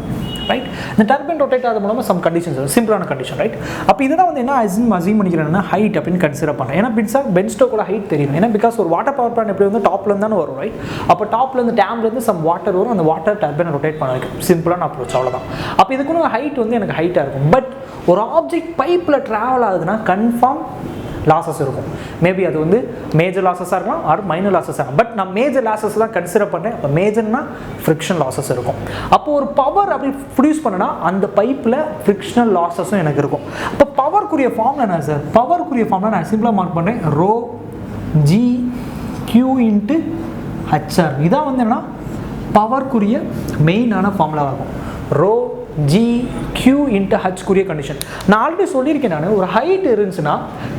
ரைட்? இந்த டர்பைன் ரொட்டேட் ஆகிறது மூலமாக சம் கண்டிஷன்ஸ், சிம்பிளான கண்டிஷன், ரைட்? அப்போ இதுதான் வந்து என்ன அசீம் பண்ணிக்கிறேன்னா ஹைட் அப்படின்னு கன்சிடர் பண்ணுறேன். ஏன்னா பென் ஸ்ட்ரோக்கோட ஹைட் தெரியும். ஏன்னா பிகாஸ் ஒரு வாட்டர் பவர் பிளான் எப்படி வந்து டாப்லேருந்து தானே வரும், ரைட்? அப்போ டாப்லேருந்து டேம்லேருந்து சம் வாட்டர் வரும், அந்த வாட்டர் டர்பைனை ரொட்டேட் பண்ண வைக்கும். சிம்பிளான அப்ரோச், அவ்வளோதான். அப்போ இதுக்குன்னு ஹைட் வந்து எனக்கு ஹைட்டாக இருக்கும். பட் ஒரு ஆப்ஜெக்ட் பைப்பில் ட்ராவல் ஆகுதுன்னா கன்ஃபார்ம் லாஸஸ் இருக்கும். மேபி அது வந்து மேஜர் லாஸஸாக இருக்கலாம் ஆர் மைனர் லாஸஸாக இருக்கும். பட் நான் மேஜர் லாஸஸ் தான் கன்சிடர் பண்ணுறேன். அப்போ மேஜர்னா ஃப்ரிக்ஷன் லாஸஸ் இருக்கும். அப்போ ஒரு பவர் அப்படி ப்ரொடியூஸ் பண்ணனா அந்த பைப்பில் ஃப்ரிக்ஷனல் லாஸஸும் எனக்கு இருக்கும். அப்போ பவருக்குரிய ஃபார்ம்ல என்ன சார், பவருக்குரிய ஃபார்ம்ல நான் சிம்பிளாக மார்க் பண்ணுறேன், rho g Q into HR. இதான் வந்து என்னன்னா பவருக்குரிய மெயினான ஃபார்முலா இருக்கும். ரோ ஜி கியூ இன்ட்டு ஹச்க்குரிய கண்டிஷன். நான் ஆல்ரெடி சொல்லியிருக்கேன், நான் ஒரு ஹைட் இருந்துச்சுன்னா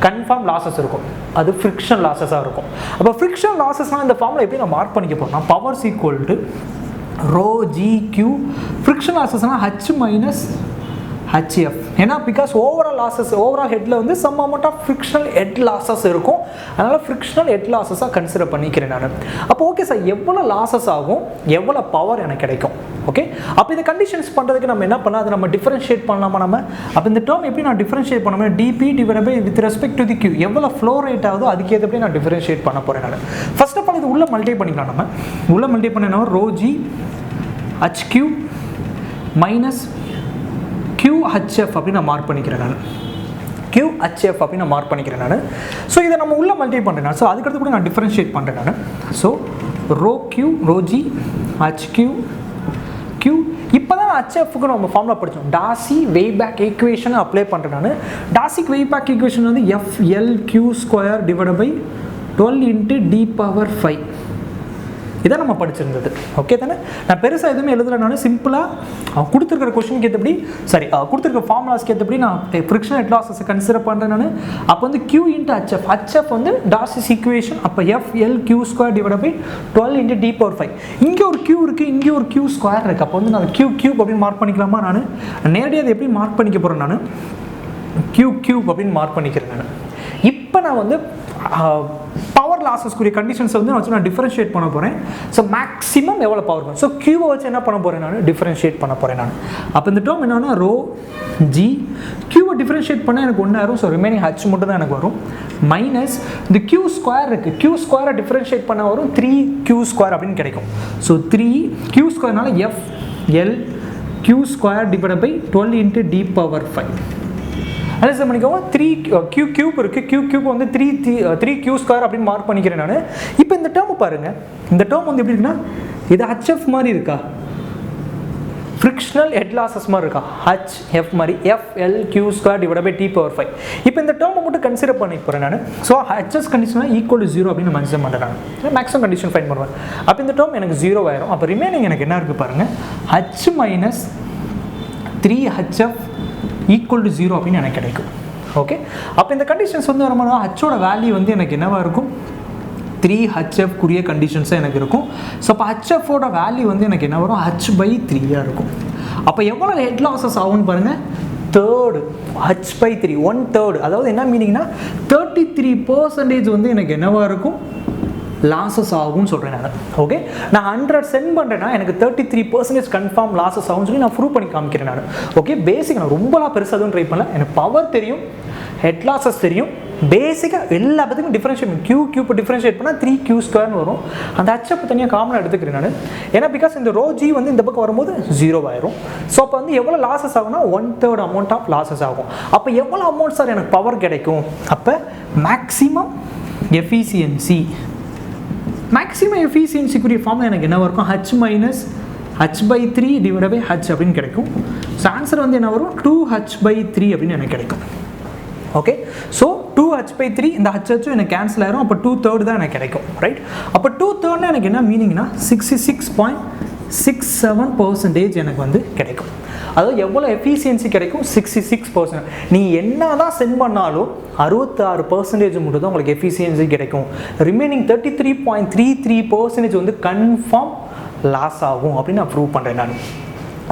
கன்ஃபார்ம் லாஸஸ் இருக்கும், அது ஃப்ரிக்ஷன் லாஸஸாக இருக்கும். அப்போ ஃப்ரிக்ஷன் லாஸஸ்னால் இந்த ஃபார்மில் எப்படி நான் மார்க் பண்ணிக்க போகிறேன், powers equal to rho g Q, friction லாஸஸ்னால் ஹச் மைனஸ் HF. ஏன்னா பிகாஸ் ஓவரால் ஹெட்டில் வந்து some amount of frictional head losses இருக்கும். அதனால் ஃப்ரிக்ஷனல் ஹெட் லாஸஸாக கன்சிடர் பண்ணிக்கிறேன் நான். அப்போ ஓகே சார், எவ்வளோ லாஸஸ் ஆகும், எவ்வளோ பவர் எனக்கு கிடைக்கும், ஓகே? அப்போ இந்த கண்டிஷன்ஸ் பண்ணுறதுக்கு நம்ம என்ன பண்ணால் அதை நம்ம டிஃபரன்ஷியேட் பண்ணலாமா நம்ம? அப்போ இந்த டேர்ம் எப்படி நான் டிஃபரன்ஷியேட் பண்ணணும், DP divide by with respect to the Q, எவ்வளோ ஃப்ளோ ரேட் ஆகுதோ அதுக்கேற்றபடி நான் டிஃபரன்ஷியேட் பண்ண போகிறேன் நான். ஃபர்ஸ்ட் ஆஃப் ஆல் இது உள்ளே மல்டிப்ளை பண்ணிக்கலாம். நம்ம உள்ளே மல்டிப்ளை பண்ணா rho G H Q minus QHF அப்படின்னு நான் மார்க் பண்ணிக்கிறேன் நான். QHF அப்படின்னு நான் மார்க் பண்ணிக்கிறேன் நான். ஸோ இதை நம்ம உள்ள மல்டிப்ளை பண்ணுறேன் நான். ஸோ அதுக்கடுத்து கூட நான் டிஃபரன்ஷியேட் பண்ணுறேன் நான். So rho Q rho G H Q. இப்போ தான் HFக்கு நம்ம ஃபார்முலா படித்தோம். டார்சி வெய்பேக் ஈக்குவேஷன் அப்ளை பண்ணுறேன் நான். டார்சிக் வெய்பேக் ஈக்குவேஷன் வந்து FLQ² divide by 12 into D power 5. இதான் நம்ம படிச்சிருந்தது, ஓகே தானே? நான் பெருசாக எதுவுமே எழுதலை, நான் சிம்பிளாக கொடுத்துருக்கிற கொஸ்டினுக்கு ஏற்றபடி கொடுத்துருக்க ஃபார்முலாஸ்க்கு ஏற்றபடி நான் ஃப்ரிக்ஷன் ஹெட் லாஸஸை கன்சிடர் பண்ணுறேன் நான். அப்போ வந்து Q இன்ட்டு HF வந்து டார்சிஸ் ஈக்குவேஷன். அப்போ FLQ² divide by 12 into D power 5. இங்கே ஒரு Q இருக்குது, இங்கே ஒரு Q² இருக்குது. அப்போ வந்து நான் Q அப்படின்னு மார்க் பண்ணிக்கலாமா? நான் நேரடியாக அதை எப்படி மார்க் பண்ணிக்க போகிறேன், நான் Q அப்படின்னு மார்க் பண்ணிக்கிறேன் நான். இப்போ நான் வந்து பவர் லாஸஸ்க்குரிய கண்டிஷன்ஸை வந்து நான் டிஃபரன்ஷியேட் பண்ண போகிறேன். ஸோ மேக்ஸிமம் எவ்வளோ பவர் வரும், ஸோ கியூவை வச்சு என்ன பண்ண போகிறேன் நான், டிஃபரன்ஷியேட் பண்ண போகிறேன் நான். அப்போ இந்த டேர்ம் என்னன்னா ரோ ஜி கியூவை டிஃபரன்ஷியேட் பண்ணால் எனக்கு ஒன்று ஆயிரும். ஸோ ரிமைனிங் ஹச் மட்டும் தான் எனக்கு வரும். மைனஸ் இந்த Q² இருக்குது, Q² டிஃபரன்ஷியேட் பண்ணால் வரும் 3Q² அப்படின்னு கிடைக்கும். ஸோ 3Q²னால FLQ² divide by 12 into D power 5. அதே சார் பண்ணிக்கோங்க, 3Q³ இருக்குது. Q³ வந்து 3Q² அப்படின்னு மார்க் பண்ணிக்கிறேன் நான். இப்போ இந்த டேர்ம் பாருங்கள், இந்த டேர்ம் வந்து எப்படி இருக்குன்னா, இது HF மாதிரி இருக்கா, ஃப்ரிக்ஷனல் ஹெட் லாஸஸ் மாதிரி இருக்கா, HF மாதிரி, FLQ² divide by T power 5. இப்போ இந்த டேர்மை மட்டும் கன்சிடர் பண்ணி போகிறேன் நான். ஸோ HS கண்டிஷனாக ஈக்குவல் டு 0 அப்படின்னு கன்சிடர் பண்ணுறேன் நான். மேக்ஸிமம் கண்டிஷன் ஃபைன் பண்ணுவேன். அப்போ இந்த டேர்ம் எனக்கு 0 ஆயிரும். அப்போ ரிமைனிங் எனக்கு என்ன இருக்குது பாருங்கள், H minus 3HF equal to 0 அப்படின்னு எனக்கு கிடைக்கும், ஓகே? அப்போ இந்த கண்டிஷன்ஸ் வந்து வரும்போது ஹச்சோட வேல்யூ வந்து எனக்கு என்னவாக இருக்கும், 3HFக்குரிய கண்டிஷன்ஸாக எனக்கு இருக்கும். ஸோ அப்போ HFோட வேல்யூ வந்து எனக்கு என்ன வரும், H/3 இருக்கும். அப்போ எவ்வளோ ஹெட் லாஸஸ் ஆகும்னு பாருங்கள், தேர்டு H/3, 1/3. அதாவது என்ன மீனிங்னா 33% வந்து எனக்கு என்னவாக இருக்கும், லாஸஸ் ஆகும்னு சொல்கிறேன் நான், ஓகே? நான் 100 சென்ட் பண்ணுறேன்னா எனக்கு 33% கன்ஃபார்ம் லாஸஸ் ஆகும்னு சொல்லி நான் ப்ரூவ் பண்ணி காமிக்கிறேன் நான், ஓகே? பேசிக் நான் ரொம்பலாம் பெருசாக எதுவும் ட்ரை பண்ணல. எனக்கு பவர் தெரியும், ஹெட் லாஸஸ் தெரியும், பேசிக்காக எல்லா பற்றியும் டிஃபரன்ஷியேட் Q டிஃபரன்ஷியேட் பண்ணால் 3Q² வரும். அந்த HF தனியாக காமனாக எடுத்துக்கிறேன் நான். ஏன்னா பிகாஸ் இந்த ரோ ஜி வந்து இந்த பக்கம் வரும்போது 0 ஆயிரும். ஸோ அப்போ வந்து எவ்வளோ லாஸஸ் ஆகும்னா 1/3 அமௌண்ட் ஆஃப் லாஸஸ் ஆகும். அப்போ எவ்வளோ அமௌண்ட் சார் எனக்கு பவர் கிடைக்கும், அப்போ மேக்ஸிமம் எஃபிஷியன்சிக்குரிய ஃபார்ம் எனக்கு என்ன இருக்கும், H minus H/3 divide by H அப்படின்னு கிடைக்கும். ஸோ ஆன்சர் வந்து என்ன வரும், 2H/3 அப்படின்னு எனக்கு கிடைக்கும், ஓகே? ஸோ 2h/3 இந்த HH எனக்கு கேன்சல் ஆயிரும். அப்போ 2/3 தான் எனக்கு கிடைக்கும், ரைட்? அப்போ 2/3 எனக்கு என்ன மீனிங்னா 66.67% எனக்கு வந்து கிடைக்கும். அதாவது எவ்வளோ எஃபிஷியன்சி கிடைக்கும்? 66%. நீ என்ன தான் சென்ட் பண்ணாலும் 66% மட்டும் தான் உங்களுக்கு எஃபிஷியன்சி கிடைக்கும். ரிமைனிங் 33.33% வந்து கன்ஃபார்ம் லாஸ் ஆகும் அப்படின்னு நான் ப்ரூவ் பண்ணுறேன் நான்.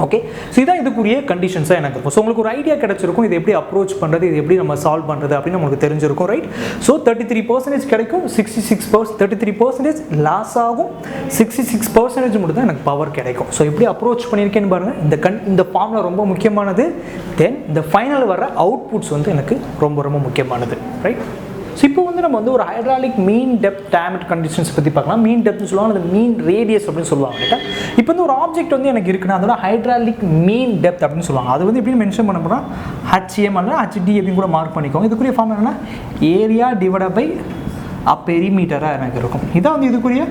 ஓகே, ஸோ இதான் இதுக்குரிய கண்டிஷன்ஸாக எனக்கு இருக்கும். ஸோ உங்களுக்கு ஒரு ஐடியா கிடச்சிருக்கும், இது எப்படி அப்ரோச் பண்ணுறது, இது எப்படி நம்ம சால்வ் பண்ணுறது அப்படின்னு நமக்கு தெரிஞ்சிருக்கும், ரைட்? ஸோ 33% கிடைக்கும், 33% லாஸ் ஆகும், 66% மட்டும் தான் எனக்கு பவர் கிடைக்கும். ஸோ எப்படி அப்ரோச் பண்ணியிருக்கேன்னு பாருங்கள். இந்த ஃபார்முலா ரொம்ப முக்கியமானது. தென் இந்த ஃபைனல் வர அவுட்புட்ஸ் வந்து எனக்கு ரொம்ப ரொம்ப முக்கியமானது, ரைட்? ஸோ இப்போ வந்து நம்ம வந்து ஒரு ஹைட்ராலிக் மீன் டெப்த் டயமீட்டர் கண்டிஷன்ஸ் பற்றி பார்க்கலாம். மீன் டெப்த்னு சொல்லுவாங்க, அது மீன் ரேடியஸ் அப்படின்னு சொல்லுவாங்க, ரைட்டா? இப்போ வந்து ஒரு ஆப்ஜெக்ட் வந்து எனக்கு இருக்குன்னா அதோட ஹைட்ராலிக் மீன் டெப்த் அப்படின்னு சொல்லுவாங்க. அது வந்து எப்படி மென்ஷன் பண்ண போனால் HM அல்ல HD அப்படின்னு கூட மார்க் பண்ணிக்கோங்க. இதுக்குரிய ஃபார்ம் என்னன்னா ஏரியா டிவைடட் பை பெரிமீட்டராக எனக்கு இருக்கும். இதான் வந்து இதுக்குரிய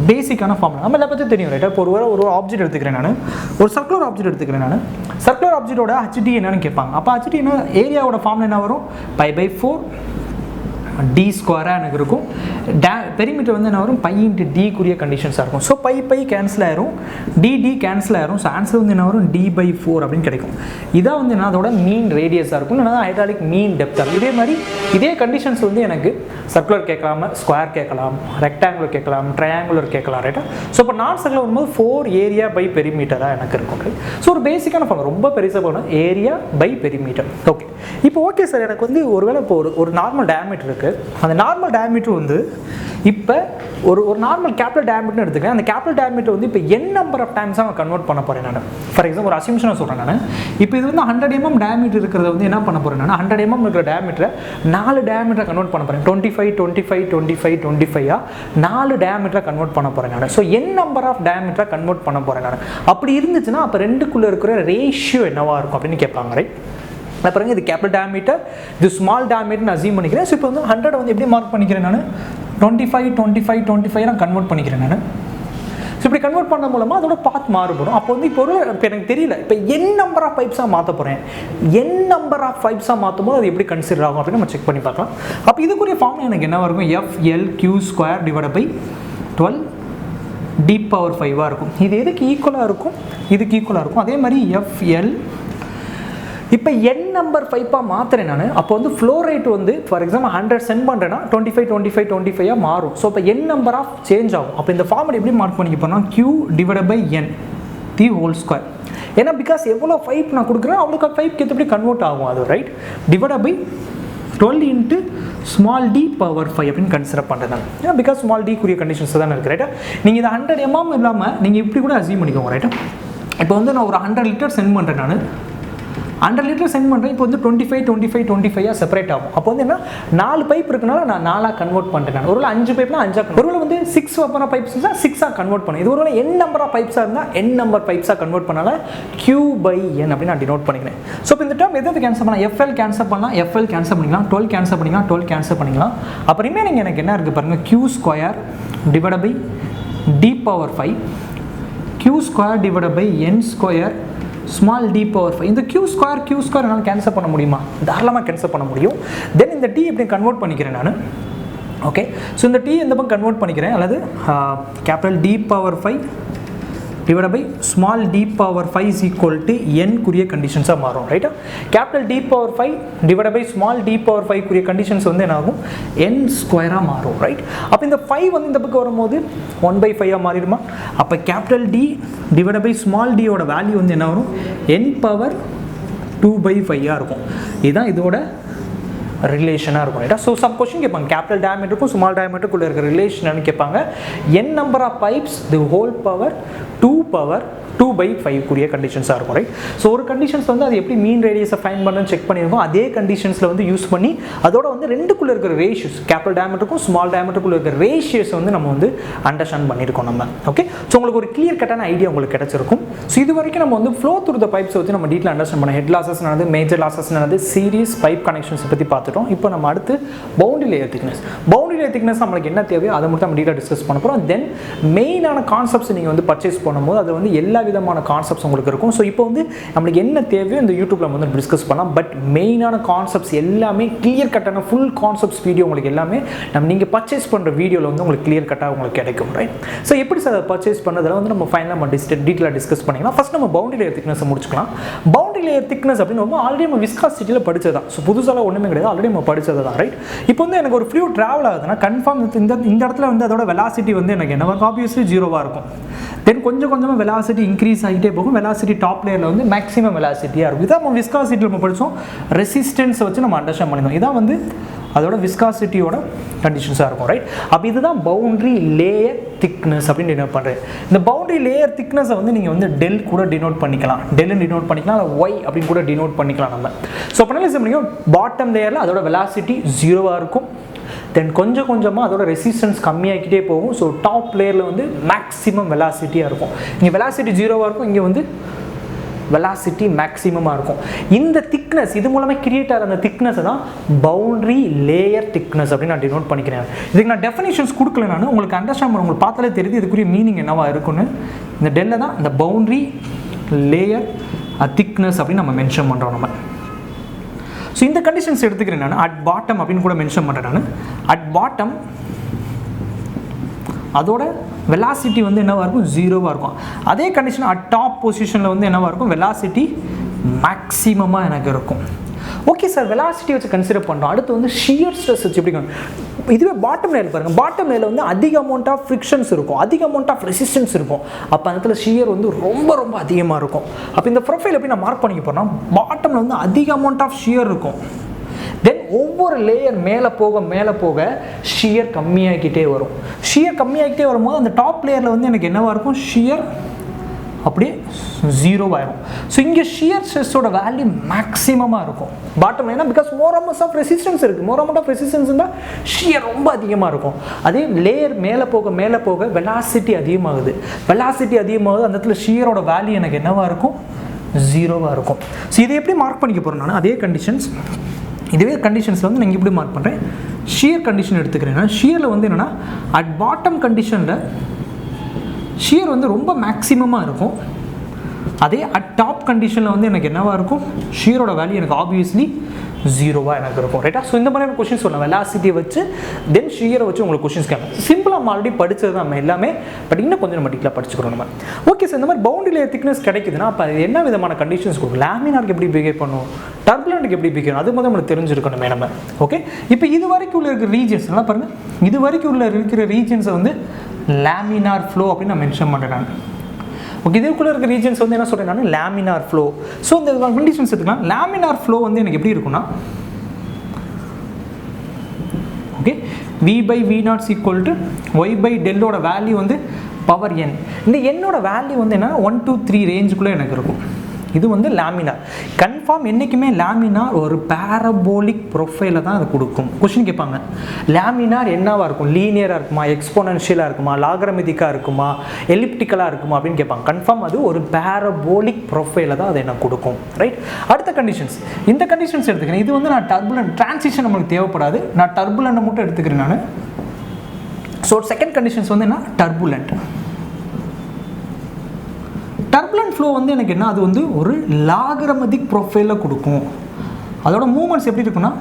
பேசிக்கான ஃபார்முலா. நம்ம இதை பற்றி தெரியும், ரைட்டா? இப்போ ஒரு ஆப்ஜெக்ட் எடுத்துக்கிறேன் நான், ஒரு சர்க்குலர் ஆப்ஜெக்ட் எடுத்துக்கிறேன் நான். சர்க்குலர் ஆப்ஜெக்டோட HD என்னன்னு கேட்பாங்க. அப்போ HD என்ன, ஏரியாவோட ஃபார்முலா என்ன வரும்? π/4 d ஸ்கொயராக எனக்கு இருக்கும். பெரிமீட்டர் வந்து என்ன வரும்? π × d குரிய கண்டிஷன்ஸாக இருக்கும். ஸோ π கேன்சல் ஆயிரும், d கேன்சல் ஆயிரும். ஸோ ஆன்சர் வந்து என்ன வரும்? d/4 அப்படின்னு கிடைக்கும். இதான் வந்து என்ன, அதோட மீன் ரேடியஸாக இருக்கும், இல்லைனா ஹைட்ராலிக் மீன் டெப்த்தாக. இதே மாதிரி இதே கண்டிஷன்ஸ் வந்து எனக்கு சர்க்குலர் கேட்கலாம், ஸ்கொயர் கேட்கலாம், ரெக்டாங்குலர் கேட்கலாம், ட்ரையாங்குலர் கேட்கலாம், ரைட்டா? ஸோ இப்போ நான் சர்க்குலர் வரும்போது 4 ஏரியா பை பெரிமீட்டராக எனக்கு இருக்கும், ரைட்? ஸோ ஒரு பேசிக்கான ஃபார்ம், ரொம்ப பெருசாக போனால் ஏரியா பை பெரிமீட்டர். ஓகே, இப்போ ஓகே சார், எனக்கு வந்து ஒருவேளை இப்போ ஒரு நார்மல் டயமீட்டர் இருக்குது. அந்த நார்மல் டயமீட்டர் வந்து இப்போ ஒரு நார்மல் கேபிட்டல் டயமீட்டர்னு எடுத்துக்கிறேன். அந்த கேபிட்டல் டயமீட்டர் வந்து இப்போ n நம்பர் ஆஃப் டைம்ஸாக நான் கன்வெர்ட் பண்ண போகிறேன் நான். ஃபார் எக்ஸாம்பிள் ஒரு அசியூம்ஷனாக சொல்கிறேன் நான். இப்போ இது வந்து 100 mm டயமீட்டர் இருக்கிறத வந்து என்ன பண்ண போகிறேன் நான், 100 mm இருக்கிற டயமீட்டரை 4 டயமீட்டரை கன்வெர்ட் பண்ண போகிறேன். 25 25 25 25 4 டயமீட்டரை கன்வெர்ட் பண்ண போகிறேன் நான். ஸோ n நம்பர் ஆஃப் டயமீட்டரை கன்வெர்ட் பண்ண போகிறேன் நான். அப்படி இருந்துச்சுன்னா அப்போ ரெண்டுக்குள்ளே இருக்கிற ரேஷியோ என்னவாக இருக்கும் அப்படின்னு கேட்பாங்க, ரைட்? அப்புறம் இது கேபிட்டல் டயமீட்டர், இது ஸ்மால் டயமீட்டர் நான் அசியூம் பண்ணிக்கிறேன். ஸோ இப்போ வந்து 100 வந்து எப்படி மார்க் பண்ணிக்கிறேன் நான்? 25 25 25 நான் கன்வெர்ட் பண்ணிக்கிறேன் நான். ஸோ இப்படி கன்வெர்ட் பண்ண மூலமாக அதோட பாத் மாறுபடும். அப்போ வந்து இப்போ எனக்கு தெரியல, இப்போ n நம்பர் ஆஃப் பைப்ஸாக மாற்ற போகிறேன். n நம்பர் ஆஃப் பைப்ஸாக மாற்றும் போது அது எப்படி கன்சிடர் ஆகும் அப்படின்னு நம்ம செக் பண்ணி பார்க்கலாம். அப்போ இதுக்குரிய ஃபார்ம் எனக்கு என்ன இருக்கும்? FL² டிவைடட் பை 12 d⁵ இருக்கும். இது எதுக்கு ஈக்குவலாக இருக்கும்? இதுக்கு ஈக்குவலாக இருக்கும். அதே மாதிரி FL இப்போ n நம்பர் 5 மாற்றுறேன் நான். அப்போ வந்து ஃப்ளோ ரேட் வந்து ஃபார் எக்ஸாம்பிள் 100 சென்ட் பண்ணுறேன்னா 25 25 25 மாறும். ஸோ இப்போ n நம்பர் ஆஃப் சேஞ்ச் ஆகும். அப்போ இந்த ஃபார்முலா எப்படி மார்க் பண்ணிக்க போனால் Q divided by n the whole square. ஏன்னா பிகாஸ் எவ்வளோ 5 நான் கொடுக்குறேன் அவ்வளோக்கு 5 எப்படி கன்வெர்ட் ஆகும் அது, right? Divided by 12 × small d⁵ அப்படின்னு கன்சிடர் பண்ணுறேன். ஏன்னா பிகாஸ் ஸ்மால் d குரிய கண்டிஷன்ஸ் தான் இருக்குது, ரைட்டா? நீங்கள் இதை 100 mm இல்லாமல் நீங்கள் இப்படி கூட அசியூம் பண்ணிக்கோங்க, ரைட்டா? இப்போ வந்து நான் ஒரு 100 லிட்டர் சென்ட் பண்ணுறேன் நான். 100 லிட்டர் சென்ட் பண்ணுறேன். இப்போ வந்து 25 25 25 செப்பரேட் ஆகும். அப்போ வந்து என்ன, 4 பைப் இருக்குனால நான் 4 கன்வெர்ட் பண்ணுறேன் நான். ஒருவேளை 5 பைப்னா 5 ஒருவேளை வந்து 6 நம்பர் பைப்ஸ் இருந்தால் 6 கன்வெர்ட் பண்ணேன். இது ஒருவேளை n நம்பர் ஆஃப் பைப்ஸாக இருந்தால் n நம்பர் பைப்ஸாக கன்வெர்ட் பண்ணால Q/n அப்படின்னு நான் டினோட் பண்ணிக்கிறேன். ஸோ இப்போ இந்த டேர்ம் எதாவது கேன்சல் பண்ணலாம், FL கேன்சல் பண்ணலாம், FL கேன்சல் பண்ணிக்கலாம், 12 கேன்சல் பண்ணிக்கலாம், 12 கேன்சல் பண்ணிக்கலாம். அப்போ ரிமைனிங் எனக்கு என்ன இருக்குது பாருங்கள்? Q² divided by d⁵, Q² divided by n² small d⁵. இந்த Q² என்னால் கேன்சல் பண்ண முடியுமா? தாராளமாக கேன்சல் பண்ண முடியும். தென் இந்த t எப்படி கன்வெர்ட் பண்ணிக்கிறேன் நான். ஓகே, ஸோ இந்த t இந்த பக்கம் கன்வெர்ட் பண்ணிக்கிறேன். அல்லது capital d⁵ divide by small d⁵ is equal to n குரிய கண்டிஷன்ஸாக மாறும், ரைட்டா? Capital d⁵ divide by small d⁵ குரிய கண்டிஷன்ஸ் வந்து என்ன ஆகும்? n² மாறும், ரைட்? அப்போ இந்த 5 வந்து இந்த பக்கம் வரும்போது 1/5 மாறிடுமா? அப்போ capital D divide by small d யோட வேல்யூ வந்து என்ன வரும்? n⁻2/5 இருக்கும். இதுதான் இதோட ரிலேஷனாக இருக்கும், ரைட்டா? ஸோ சம் கொஸ்டின் கேட்பாங்க, கேபிட்டல் டயமீட்டருக்கும் ஸ்மால் டயமீட்டருக்குள்ள இருக்கிற ரிலேஷன் கேட்பாங்க. n number of pipes the whole power 2/5 கூடிய கண்டிஷன்ஸாக இருக்கும், ரைட்? ஸோ ஒரு கண்டிஷன்ஸ் வந்து அது எப்படி மீன் ரேடியஸை ஃபைண்ட் பண்ணணும்னு செக் பண்ணியிருக்கோம். அதே கண்டிஷன்ஸில் வந்து யூஸ் பண்ணி அதோட வந்து ரெண்டுக்குள்ளே இருக்கிற ரேஷியோஸ், கேபிட்டல் டயமீட்டருக்கும் ஸ்மால் டயமீட்டருக்குள்ள இருக்கிற ரேஷியோஸ் வந்து நம்ம வந்து அண்டர்ஸ்டாண்ட் பண்ணியிருக்கோம் நம்ம. ஓகே, ஸோ உங்களுக்கு ஒரு கிளியர் கட்டான ஐடியா உங்களுக்கு கிடைச்சிருக்கும். ஸோ இது வரைக்கும் நம்ம வந்து ஃப்ளோ த்ரூ த பைப்ஸ் வச்சு நம்ம டீட்டெயில் அண்டர்ஸ்டாண்ட் பண்ணோம். ஹெட் லாசஸ் நடந்து, மேஜர் லாசஸ் நடந்து, சீரிஸ் பைப் கனெக்ஷன்ஸை பற்றி பார்த்துட்டோம். இப்போ நம்ம அடுத்து boundary layer thickness. Boundary layer thickness நம்மளுக்கு என்ன தேவையோ அதை மட்டும் நம்ம டீட்டெயில் டிஸ்கஸ் பண்ண போகிறோம். தென் மெயினான கான்செப்ட்ஸ் நீங்கள் வந்து பர்ச்சேஸ் பண்ணும்போது அது வந்து எல்லா விதமான கான்செப்ட்ஸ் உங்களுக்கு இருக்கும். ஸோ இப்போ வந்து நம்மளுக்கு என்ன தேவையோ இந்த யூடியூப்ல வந்து டிஸ்கஸ் பண்ணலாம். பட் மெயினான கான்செப்ட்ஸ் எல்லாமே கிளியர் கட்டான ஃபுல் கான்செப்ட்ஸ் வீடியோ உங்களுக்கு எல்லாமே நீங்கள் பர்ச்சேஸ் பண்ணுற வீடியோவில் வந்து உங்களுக்கு கிளியர் கட்டாக உங்களுக்கு கிடைக்கும். ரைட்? ஸோ எப்படி சார் அதை பர்ச்சேஸ் பண்ணதில் வந்து நம்ம ஃபைனலாக நம்ம டீட்டெயிலாக டிஸ்கஸ் பண்ணிக்கலாம். ஃபர்ஸ்ட் நம்ம பவுண்டரி லேயர் திக்னஸ் முடிச்சுக்கலாம். பவுண்டரி லேயர் திக்னஸ் அப்படின்னு ஆல்ரெடி நம்ம விஸ்காசிட்டியில் படிச்சது தான். ஸோ புதுசாக ஒன்றுமே கிடையாது, ஆல்ரெடி நம்ம படிச்சது தான். ரைட்? இப்போ வந்து எனக்கு ஒரு ஃப்ளூயிட் ட்ராவல் ஆகுதுன்னா கன்ஃபார்ம் இந்த இடத்துல வந்து அதோட வெலாசிட்டி வந்து எனக்கு என்ன ஆப்வியஸ்லி 0வாக இருக்கும். தென் கொஞ்சம் கொஞ்சமாக வெலாசிட்டி இன்க்ரீஸ் ஆகிட்டே போகும். வெலாசிட்டி டாப் லேயரில் வந்து மேக்ஸிமம் வெலாசிட்டியாக இருக்கும். இதான் நம்ம விஸ்காசிட்டியில் நம்ம படித்தோம். ரெசிஸ்டன்ஸை வச்சு நம்ம அண்டர்ஸ்டாண்ட் பண்ணியிருந்தோம். இதான் வந்து அதோட விஸ்காசிட்டியோட கண்டிஷன்ஸாக இருக்கும். ரைட்? அப்போ இதுதான் பவுண்டரி லேயர் திக்னஸ் அப்படின்னு டினோட் பண்ணுறேன். இந்த பவுண்டரி லேயர் திக்னஸை வந்து நீங்கள் வந்து டெல் கூட டினோட் பண்ணிக்கலாம், டெல்னு டினோட் பண்ணிக்கலாம், இல்லை ஒய் அப்படின்னு கூட டினோட் பண்ணிக்கலாம் நம்ம. ஸோ அப்போ என்ன செய்ய பாட்டம் லேயரில் அதோட வெலாசிட்டி 0வாக இருக்கும். தென் கொஞ்சம் கொஞ்சமாக அதோட ரெசிஸ்டன்ஸ் கம்மியாகிட்டே போகும். ஸோ டாப் லேயரில் வந்து மேக்ஸிமம் வெலாசிட்டியாக இருக்கும். இங்கே வெலாசிட்டி 0வாக இருக்கும், இங்கே வந்து வெலாசிட்டி மேக்ஸிமமாக இருக்கும். இந்த திக்னஸ் இது மூலமாக கிரியேட் ஆகிற அந்த திக்னஸை தான் பவுண்டரி லேயர் திக்னஸ் அப்படின்னு நான் டினோட் பண்ணிக்கிறேன். இதுக்கு நான் டெஃபினிஷன்ஸ் கொடுக்கல, நான் உங்களுக்கு அண்டர்ஸ்டாண்ட் பண்ண உங்களுக்கு பார்த்தாலே தெரியுது இதுக்குரிய மீனிங் என்னவா இருக்குன்னு. இந்த டெல்லை தான் இந்த பவுண்டரி லேயர் திக்னஸ் அப்படின்னு நம்ம மென்ஷன் பண்ணுறோம் நம்ம. ஸோ இந்த கண்டிஷன்ஸ் எடுத்துக்கிறேன் நான். அட் பாட்டம் அப்படின்னு கூட மென்ஷன் பண்ணுறேன் நான். அட் பாட்டம் அதோட வெலாசிட்டி வந்து என்னவாக இருக்கும்? 0வாக இருக்கும். அதே கண்டிஷன் அட் டாப் பொசிஷனில் வந்து என்னவாக இருக்கும்? வெலாசிட்டி மேக்ஸிமமாக எனக்கு இருக்கும். ஓகே சார், வெலாசிட்டி வச்சு கன்சிடர் பண்ணுறோம். அடுத்து வந்து ஷியர் ஸ்ட்ரெஸ் வச்சு எப்படி? இதுவே பாட்டம் லேயர் பாருங்கள். பாட்டம் லேயரில் வந்து அதிக அமௌண்ட் ஆஃப் ஃப்ரிக்ஷன்ஸ் இருக்கும், அதிக அமௌண்ட் ஆஃப் ரெசிஸ்டன்ஸ் இருக்கும். அப்போ அந்த இடத்துல ஷியர் வந்து ரொம்ப ரொம்ப அதிகமாக இருக்கும். அப்போ இந்த ப்ரொஃபைல் எப்படி நான் மார்க் பண்ணிக்க போகிறோம்னா, பாட்டமில் வந்து அதிக அமௌண்ட் ஆஃப் ஷியர் இருக்கும். தென் ஒவ்வொரு லேயர் மேலே போக ஷியர் கம்மியாகிக்கிட்டே வரும். ஷியர் கம்மியாகிட்டே வரும்போது அந்த டாப் லேயரில் வந்து எனக்கு என்னவாக இருக்கும்? ஷியர் அப்படியே 0வாயிரும். ஸோ இங்கே ஷியர் ஸ்ட்ரெஸ்ஸோட வேல்யூ மேக்ஸிமமாக இருக்கும் பாட்டம் லைனா. Because more amount of resistance இருக்குது. மோர் அமௌண்ட் ஆஃப் ரெசிஸ்டன்ஸ் இருந்தால் ஷியர் ரொம்ப அதிகமாக இருக்கும். அதே லேயர் மேலே போக வெலாசிட்டி அதிகமாகுது. வெலாசிட்டி அதிகமாகுது, அந்த இடத்துல ஷியரோட வேல்யூ எனக்கு என்னவாக இருக்கும்? 0வாக இருக்கும். ஸோ இதை எப்படி மார்க் பண்ணிக்க போகிறேன் நான்? அதே கண்டிஷன்ஸ், இதுவே கண்டிஷன்ஸில் வந்து நீங்கள் எப்படி மார்க் பண்ணுறேன்? ஷியர் கண்டிஷன் எடுத்துக்கிறேன். ஷியரில் வந்து என்னென்னா அட் பாட்டம் கண்டிஷனில் ஷியர் வந்து ரொம்ப மேக்ஸிமமாக இருக்கும். அதே அட் டாப் கண்டிஷனில் வந்து எனக்கு என்னவாக இருக்கும்? ஷியரோட வேல்யூ எனக்கு ஆப்வியஸ்லி 0வாக எனக்கு இருக்கும். ரைட்டா? ஸோ இந்த மாதிரியான கொஷின்ஸ் சொல்லலாம். வெலாசிட்டியை வச்சு தென் ஷியரை வச்சு உங்களுக்கு கொஷின்ஸ் கேட்கலாம். சிம்பிளாக நம்ம ஆல்ரெடி படித்தது தான் நம்ம எல்லாமே, பட் இன்னும் கொஞ்சம் நம்ம டீட்டெயிலாக படிச்சுக்கிறோம் நம்ம. ஓகே சார், இந்த மாதிரி பவுண்டரி லேயர் திக்னஸ் கிடைக்குதுன்னா அப்போ அது என்ன விதமான கண்டிஷன்ஸ் கொடுக்கும்? லேமினாருக்கு எப்படி பிஹேவ் பண்ணும், டர்புலண்ட்டுக்கு எப்படி பிஹேவ், அது முதல்ல நம்மளுக்கு தெரிஞ்சிருக்கணுமே நம்ம. ஓகே, இப்போ இது வரைக்கும் உள்ள இருக்கிற ரீஜன்ஸ் எல்லாம் பாருங்கள். இது வரைக்கும் உள்ள இருக்கிற ரீஜன்ஸை வந்து லேமினார் ஃப்ளோ அப்படின்னு நான் மென்ஷன் பண்ணுறேன். ஓகே, இதுக்குள்ளே இருக்க ரீஜன்ஸ் வந்து என்ன சொல்கிறேன் நான்? Laminar flow. ஸோ இந்த கண்டிஷன்ஸ் எடுத்துக்கலாம். லேமினார் ஃப்ளோ வந்து எனக்கு எப்படி இருக்குன்னா, ஓகே, v/v0 = y/del வேல்யூ வந்து பவர் n. இந்த என்னோட வேல்யூ வந்து என்னன்னா 1 to 3 ரேஞ்சுக்குள்ளே எனக்கு இருக்கும். இது வந்து லேமினார். கன்ஃபார்ம் என்றைக்குமே லேமினார் ஒரு பேரபோலிக் ப்ரொஃபைலை தான் அது கொடுக்கும். கொஸ்டின் கேட்பாங்க, லேமினார் என்னவாக இருக்கும்? லீனியராக இருக்குமா, எக்ஸ்போனன்ஷியலாக இருக்குமா, லாகரமிதிக்காக இருக்குமா, எலிப்டிக்கலாக இருக்குமா அப்படின்னு கேட்பாங்க. கன்ஃபார்ம் அது ஒரு பேரபோலிக் ப்ரொஃபைலை தான் அது எனக்கு கொடுக்கும். ரைட்? அடுத்த கண்டிஷன்ஸ், இந்த கண்டிஷன்ஸ் எடுத்துக்கிறேன். இது வந்து நான் டர்புலண்ட் டிரான்சிஷன் நம்மளுக்கு தேவைப்படாது, நான் டர்புலண்ட்டை மட்டும் எடுத்துக்கிறேன் நான். ஸோ செகண்ட் கண்டிஷன்ஸ் வந்து என்ன? டர்புலண்ட். டர்புலண்ட் ஃப்ளோ வந்து எனக்கு என்ன? அது வந்து ஒரு லாகரமதிக் ப்ரொஃபைலில் கொடுக்கும். அதோட மூவ்மெண்ட்ஸ் எப்படி இருக்குன்னா,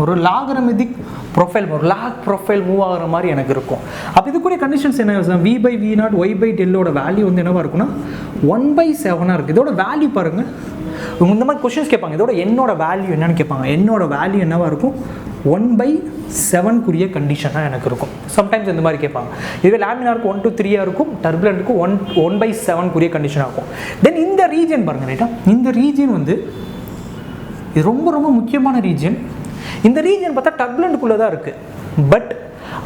ஒரு லாகரமதிக் ப்ரொஃபைல், ஒரு லாக் ப்ரொஃபைல் மூவ் ஆகிற மாதிரி எனக்கு இருக்கும். அப்போ இதுக்குரிய கண்டிஷன்ஸ் என்ன? v/v0 y/del வேல்யூ வந்து என்னவாக இருக்குன்னா 1/7 இருக்குது. இதோட வேல்யூ பாருங்கள். இந்த மாதிரி கொஸ்டின்ஸ் கேட்பாங்க, இதோட என்னோட வேல்யூ என்னன்னு கேட்பாங்க. என்னோட வேல்யூ என்னவாக இருக்கும்? 1/7 கண்டிஷனாக எனக்கு இருக்கும். சம்டைம்ஸ் இந்த மாதிரி கேட்பாங்க. இதுவே லேமினாருக்கு 1 to 3 இருக்கும், டர்புலண்ட்டுக்கு 1/7 கண்டிஷனாக இருக்கும். தென் இந்த ரீஜன் பாருங்கள். ரைட்டா? இந்த ரீஜன் வந்து இது ரொம்ப ரொம்ப முக்கியமான ரீஜன். இந்த ரீஜன் பார்த்தா டர்புலண்ட்டுக்குள்ளே தான் இருக்குது, பட்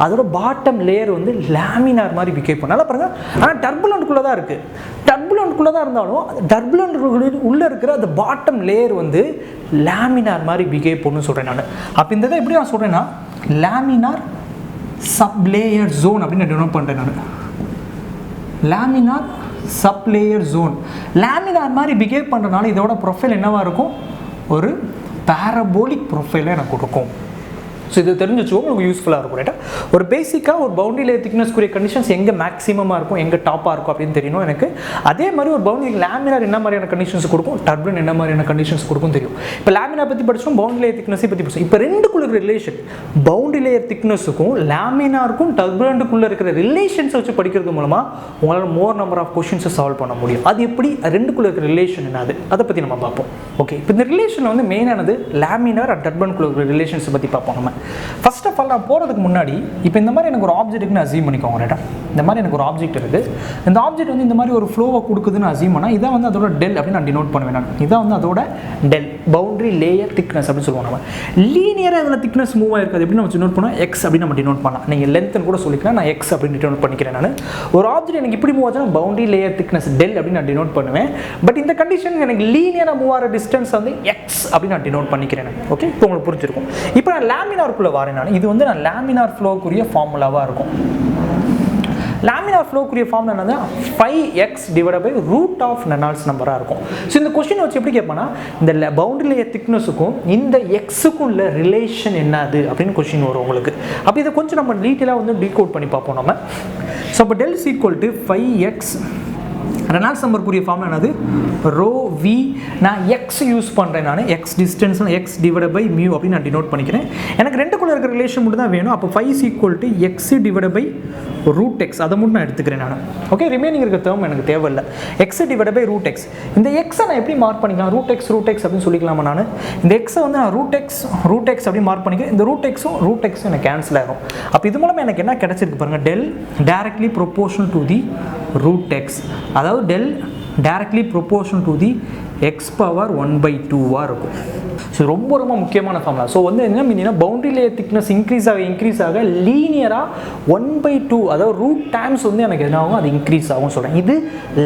அதோட பாட்டம் லேயர் வந்து லேமினார் மாதிரி பிஹேவ் பண்ண. நல்லா பாருங்கள், ஆனால் டர்புலண்ட்டுக்குள்ளே தான் இருக்குது. டர்புலண்ட்டுக்குள்ளே தான் இருந்தாலும் டர்புலண்ட் உள்ளே இருக்கிற அந்த பாட்டம் லேயர் வந்து லேமினார் மாதிரி பிஹேவ் பண்ணுன்னு சொல்கிறேன் நான். அப்போ இந்த இதை எப்படி நான் சொல்கிறேன்னா, லேமினார் சப்லேயர் ஜோன் அப்படின்னு நான் டினோட் பண்ணுறேன் நான். Laminar sublayer zone. லேமினார் மாதிரி பிஹேவ் பண்ணுறதுனால இதோட ப்ரொஃபைல் என்னவாக இருக்கும்? ஒரு பேரபோலிக் ப்ரொஃபைலை எனக்கு கொடுக்கும். ஸோ இது தெரிஞ்சிச்சோ உங்களுக்கு யூஸ்ஃபுல்லாக இருக்கும் ரைட்டா. ஒரு பேசிக்காக ஒரு பவுண்டரி லேயர் திக்னஸ்க்குரிய கண்டிஷன்ஸ் எங்கே மேக்ஸிமமாக இருக்கும் எங்கே டாப்பாக இருக்கும் அப்படின்னு தெரியணும் எனக்கு. அதே மாதிரி ஒரு பவுண்டரி லேமினார் என்ன மாதிரியான கண்டிஷன்ஸ் கொடுக்கும், டர்புலன்ட் என்ன மாதிரியான கண்டிஷன்ஸ் கொடுக்கும் தெரியும். இப்போ லேமினார் பற்றி படிச்சோம், பவுண்டரி லேயர் திக்னஸை பற்றி படிச்சோம். இப்போ ரெண்டுக்குள்ள இருக்கிற ரிலேஷன், பவுண்டரி லேயர் திக்னஸுக்கும் லேமினாருக்கும் டர்புலண்ட்டுக்குள்ள இருக்கிற ரிலேஷன்ஸை வச்சு படிக்கிறது மூலமாக உங்களால் மோர் நம்பர் ஆஃப் கொஷின்ஸை சால்வ் பண்ண முடியும். அது எப்படி, ரெண்டுக்குள்ள இருக்கிற ரிலேஷன் என்னது அதை பற்றி நம்ம பார்ப்போம். ஓகே, இப்போ இந்த ரிலேஷன் வந்து மெயினானது லேமினார் அண்ட் டர்புலண்ட்டுக்குள்ள இருக்கிற ரிலேஷன்ஸை பற்றி பார்ப்போம். நம்ம ஃபர்ஸ்ட் ஆஃப் ஆல் நான் போகிறதுக்கு முன்னாடி இப்போ இந்த மாதிரி எனக்கு ஒரு ஆப்ஜெக்ட்டுன்னு அசீவ் பண்ணிக்கோங்க ரைட்டா. இந்த மாதிரி எனக்கு ஒரு ஆப்ஜெக்ட் இருக்குது, இந்த ஆப்ஜெக்ட் வந்து இந்த மாதிரி ஒரு ஃப்ளோவை கொடுக்குதுன்னு அசீவ் பண்ணால் இதான் வந்து அதோட டெல் அப்படின்னு நான் டினோட் பண்ணுவேன். நான் இதான் வந்து அதோட டெல், பவுண்டரி லேயர் திக்னஸ் அப்படின்னு சொல்லுவோம். நம்ம லீனியராக இதில் திக்னஸ் மூவ் ஆயிருக்காது எப்படி நம்ம டினோட் பண்ணால் எக்ஸ் அப்படின்னு நம்ம டினோட் பண்ணலாம். நீங்கள் லென்த்னு கூட சொல்லிக்கலாம், நான் எக்ஸ் அப்படின்னு டினோட் பண்ணிக்கிறேன். நான் ஒரு ஆப்ஜெக்ட் எனக்கு இப்படி மூவ் ஆச்சுன்னா பவுண்டரி லேயர் திக்னஸ் டெல் அப்படின்னு நான் டினோட் பண்ணுவேன். பட் இந்த கண்டிஷன் எனக்கு லீனியராக மூவ் ஆகிற டிஸ்டன்ஸ் வந்து எக்ஸ் அப்படின்னு நான் டினோட் பண்ணிக்கிறேன். ஓகே, இப்போ உங்களுக்கு புரிஞ்சிருக்கும். இப்போ நான் லேமினாருக்குள்ளே வரேன். நான் இது வந்து நான் லேமினார் ஃப்ளோக்குரிய ஃபார்முலாவாக இருக்கும். லேமினார் ஃப்ளோக்குரிய ஃபார்முலா என்னது, 5x divide by root of Reynolds நம்பராக இருக்கும். ஸோ இந்த கொஸ்டின் வச்சு எப்படி கேட்பானா, இந்த பவுண்டரி லேயர் திக்னஸுக்கும் இந்த எக்ஸுக்கும் உள்ள ரிலேஷன் என்னது அப்படின்னு கொஸ்டின் வரும் உங்களுக்கு. அப்போ இதை கொஞ்சம் நம்ம டீட்டெயிலாக வந்து டீகோட் பண்ணி பார்ப்போம் நம்ம. ஸோ அப்போ del is equal to 5x Reynolds நம்பருக்குரிய ஃபார்முலா என்னது, ரோ வி. நான் எக்ஸ் யூஸ் பண்ணுறேன், நான் x distance x divide by mu அப்படின்னு நான் டினோட் பண்ணிக்கிறேன். எனக்கு ரெண்டுக்குள்ள இருக்கிற ரிலேஷன் மட்டும் தான் வேணும். அப்போ 5 is equal to X divide by root X, அதை மட்டும் நான் எடுத்துக்கிறேன் நான். ஓகே, ரிமைனிங் இருக்க டேர்ம் எனக்கு தேவையில்லை. X divide by root X. இந்த எக்ஸை நான் எப்படி மார்க் பண்ணிக்கலாம், ரூட் எக்ஸ் அப்படின்னு சொல்லிக்கலாமா நான். இந்த எக்ஸை வந்து நான் ரூட் எக்ஸ் அப்படி மார்க் பண்ணிக்கிறேன். இந்த ரூட் எக்ஸும் எனக்கு கேன்சல் ஆகும். அப்போ இது மூலமாக எனக்கு என்ன கிடைச்சிருக்கு பாருங்க, del directly proportional to the root x, அதாவது del directly proportional to the X power 1/2 இருக்கும். ஸோ ரொம்ப ரொம்ப முக்கியமான ஃபார்முலா. ஸோ வந்து என்ன மீனிங்னா, பவுண்டரி லேயர் திக்னஸ் இன்க்ரீஸ் ஆக லீனியராக 1/2, அதாவது ரூட் டைம்ஸ் வந்து எனக்கு என்ன ஆகும், அது இன்க்ரீஸ் ஆகும் சொல்கிறேன். இது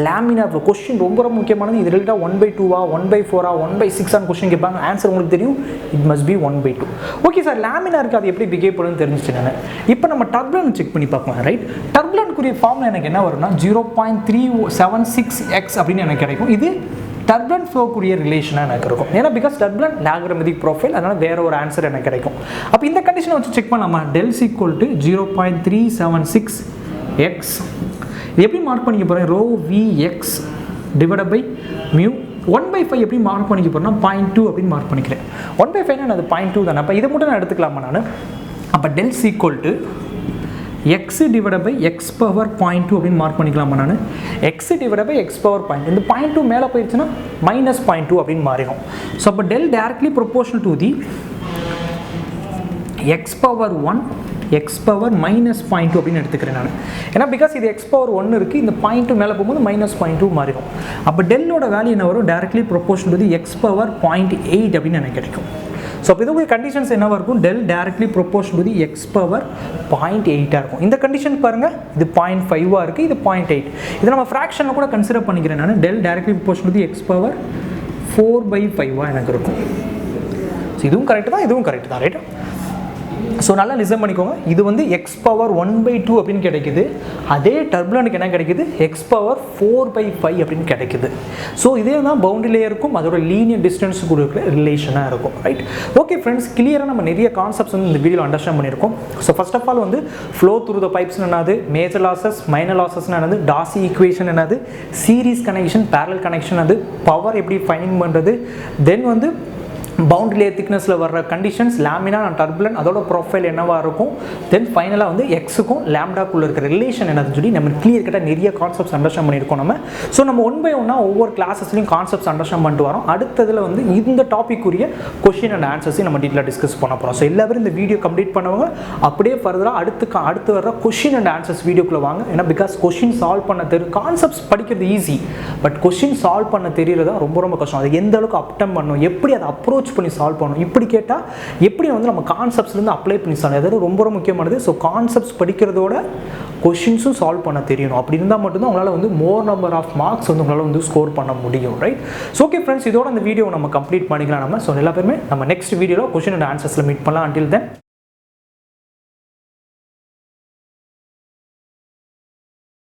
லேமினார் ஃப்ளோ கொஸ்டின் ரொம்ப ரொம்ப முக்கியமானது. இது ரிலேட்டாக 1/2 1/4 1/6 கொஸ்டின் கேட்பாங்க. ஆன்சர் உங்களுக்கு தெரியும், it must be 1/2. Okay sir, லேமினாருக்கு அது எப்படி பிஹேவ் பண்ணுன்னு தெரிஞ்சிச்சு நான். இப்போ நம்ம டர்புலன்ட் செக் பண்ணி பார்க்கலாம் ரைட். டர்புலன்ட்க்குரிய ஃபார்முலா எனக்கு என்ன வரும்னா 0.376x அப்படின்னு எனக்கு கிடைக்கும். இது டர்புலன்ட் ஃப்ளோக்குரிய ரிலேஷனாக எனக்கு இருக்கும். ஏன்னா பிகாஸ் டர்புலன்ட் லாகரமெட்டிக் ப்ரொஃபைல், அதனால் வேற ஒரு ஆன்சர் எனக்கு கிடைக்கும். அப்போ இந்த கண்டிஷனை வச்சு செக் பண்ணலாமா, del is equal to 0.376x. இது எப்படி மார்க் பண்ணிக்க போகிறேன், rho V X divide by mu. 1/5 எப்படி மார்க் பண்ணிக்க போகிறேன்னா 0.2 அப்படின்னு மார்க் பண்ணிக்கிறேன். 1/5 அது 0.2 தானே. அப்போ இதை மட்டும் நான் எடுத்துக்கலாமா நான். அப்போ del is equal to x divide by X power 0.2 அப்படின்னு மார்க் பண்ணிக்கலாமா நான். X divide by X power 0.2, இந்த 0.2 மேலே போயிடுச்சுன்னா -0.2 அப்படின்னு மாறிடும். ஸோ அப்போ del directly proportional to the X power 1 X power -0.2 அப்படின்னு எடுத்துக்கிறேன் நான். ஏன்னா பிகாஸ் இது எக்ஸ் பவர் 1 இருக்குது, இந்த 0.2 மேலே போகும்போது -0.2 மாறிடும். அப்போ டெல்லோட வேல்யூ என்ன வரும், directly proportional to the X power 0.8 அப்படின்னு எனக்கு கிடைக்கும். ஸோ அப்போ இதுக்கு கண்டிஷன்ஸ் என்னவாக இருக்கும், del directly proportional to X power 0.8 இருக்கும். இந்த கண்டிஷன் பாருங்கள், இது 0.5 இருக்குது, இது 0.8. இது நம்ம ஃப்ராக்ஷனில் கூட கன்சிடர் பண்ணிக்கிறேன் நான். Del directly proportional to X power 4/5 எனக்கு இருக்கும். ஸோ இதுவும் கரெக்ட் தான், இதுவும் கரெக்ட் தான் ரைட்டா. ஸோ நல்லா லிசன் பண்ணிக்கோங்க. இது வந்து எக்ஸ் பவர் 1/2 அப்படின்னு கிடைக்குது. அதே டர்புலன்ட்க்கு என்ன கிடைக்குது, எக்ஸ் பவர் 4/5 அப்படின்னு கிடைக்குது. ஸோ இதே தான் பவுண்டரி லேயருக்கும் அதோட லீனியர் டிஸ்டன்ஸ் கொடுக்குற ரிலேஷனாக இருக்கும் ரைட். ஓகே ஃப்ரெண்ட்ஸ், கிளியராக நம்ம நிறைய கான்செப்ட்ஸ் வந்து இந்த வீடியோவில் அண்டர்ஸ்டாண்ட் பண்ணியிருக்கோம். ஸோ ஃபர்ஸ்ட் ஆஃப் ஆல் வந்து ஃப்ளோ த்ரூ த பைப்ஸ் என்னது, மேஜர் லாசஸ் மைனர் லாசஸ் என்னது, டாசி ஈக்குவேஷன் என்னது, சீரீஸ் கனெக்ஷன் பேரலல் கனெக்ஷன் அது, பவர் எப்படி ஃபைண்ட் பண்ணுறது, தென் வந்து பவுண்டரி லேயர் திக்னஸில் வர்ற கண்டிஷன்ஸ், லேமினார் அண்ட் டர்புலன்ட் அதோட ப்ரொஃபைல் என்னவாக இருக்கும், தென் ஃபைனலாக வந்து எக்ஸுக்கும் லேம்டாக்குள்ளே இருக்கிற ரிலேஷன் என்னதுன்னு சொல்லி நம்ம கிளியர் கட்டாக நிறைய கான்செப்ட்ஸ் அண்டர்ஸ்டாண்ட் பண்ணியிருக்கோம் நம்ம. ஸோ நம்ம 1 by 1 ஒவ்வொரு கிளாஸஸ்லையும் கான்செப்ட்ஸ் அண்டர்ஸ்டாண்ட் பண்ணிட்டு வரோம். அடுத்ததில் வந்து இந்த டாப்பிக்குரிய கொஷின் அண்ட் ஆன்சர்ஸையும் நம்ம டீட்டெயிலாக டிஸ்கஸ் பண்ண போகிறோம். ஸோ எல்லாரும் இந்த வீடியோ கம்ப்ளீட் பண்ணுவாங்க. அப்படியே ஃபர்தராக அடுத்து வர கொஷின் அண்ட் ஆன்சர்ஸ் வீடியோக்குள்ளே வாங்க. ஏன்னா பிகாஸ் கொஷின் சால்வ் பண்ண தெரியும், கான்செப்ட்ஸ் படிக்கிறது ஈஸி, பட் கொஷின் சால்வ் பண்ண தெரியறதா ரொம்ப ரொம்ப கஷ்டம். அது எந்த அளவுக்கு அப்டம் பண்ணணும், எப்படி அதை அப்ரோச் பண்ணி சால்வ் பண்ணணும், இப்படி கேட்டால் எப்படி வந்து நம்ம கான்செப்ட்ஸ்லேருந்து அப்ளை பண்ணி சால்வ், அதாவது ரொம்ப ரொம்ப முக்கியமானது. ஸோ கான்செப்ட்ஸ் படிக்கிறதோட கொஷின்ஸும் சால்வ் பண்ண தெரியணும். அப்படி இருந்தால் மட்டும்தான் உங்களால் வந்து மோர் நம்பர் ஆஃப் மார்க்ஸ் வந்து உங்களால் வந்து ஸ்கோர் பண்ண முடியும் ரைட். ஸோ ஓகே ஃப்ரெண்ட்ஸ், இதோட அந்த வீடியோ நம்ம கம்ப்ளீட் பண்ணிக்கலாம் நம்ம. ஸோ எல்லா பேருமே நம்ம நெக்ஸ்ட் வீடியோவில் கொஷின் அண்ட் ஆன்சர்ஸில் மீட் பண்ணலாம். Until then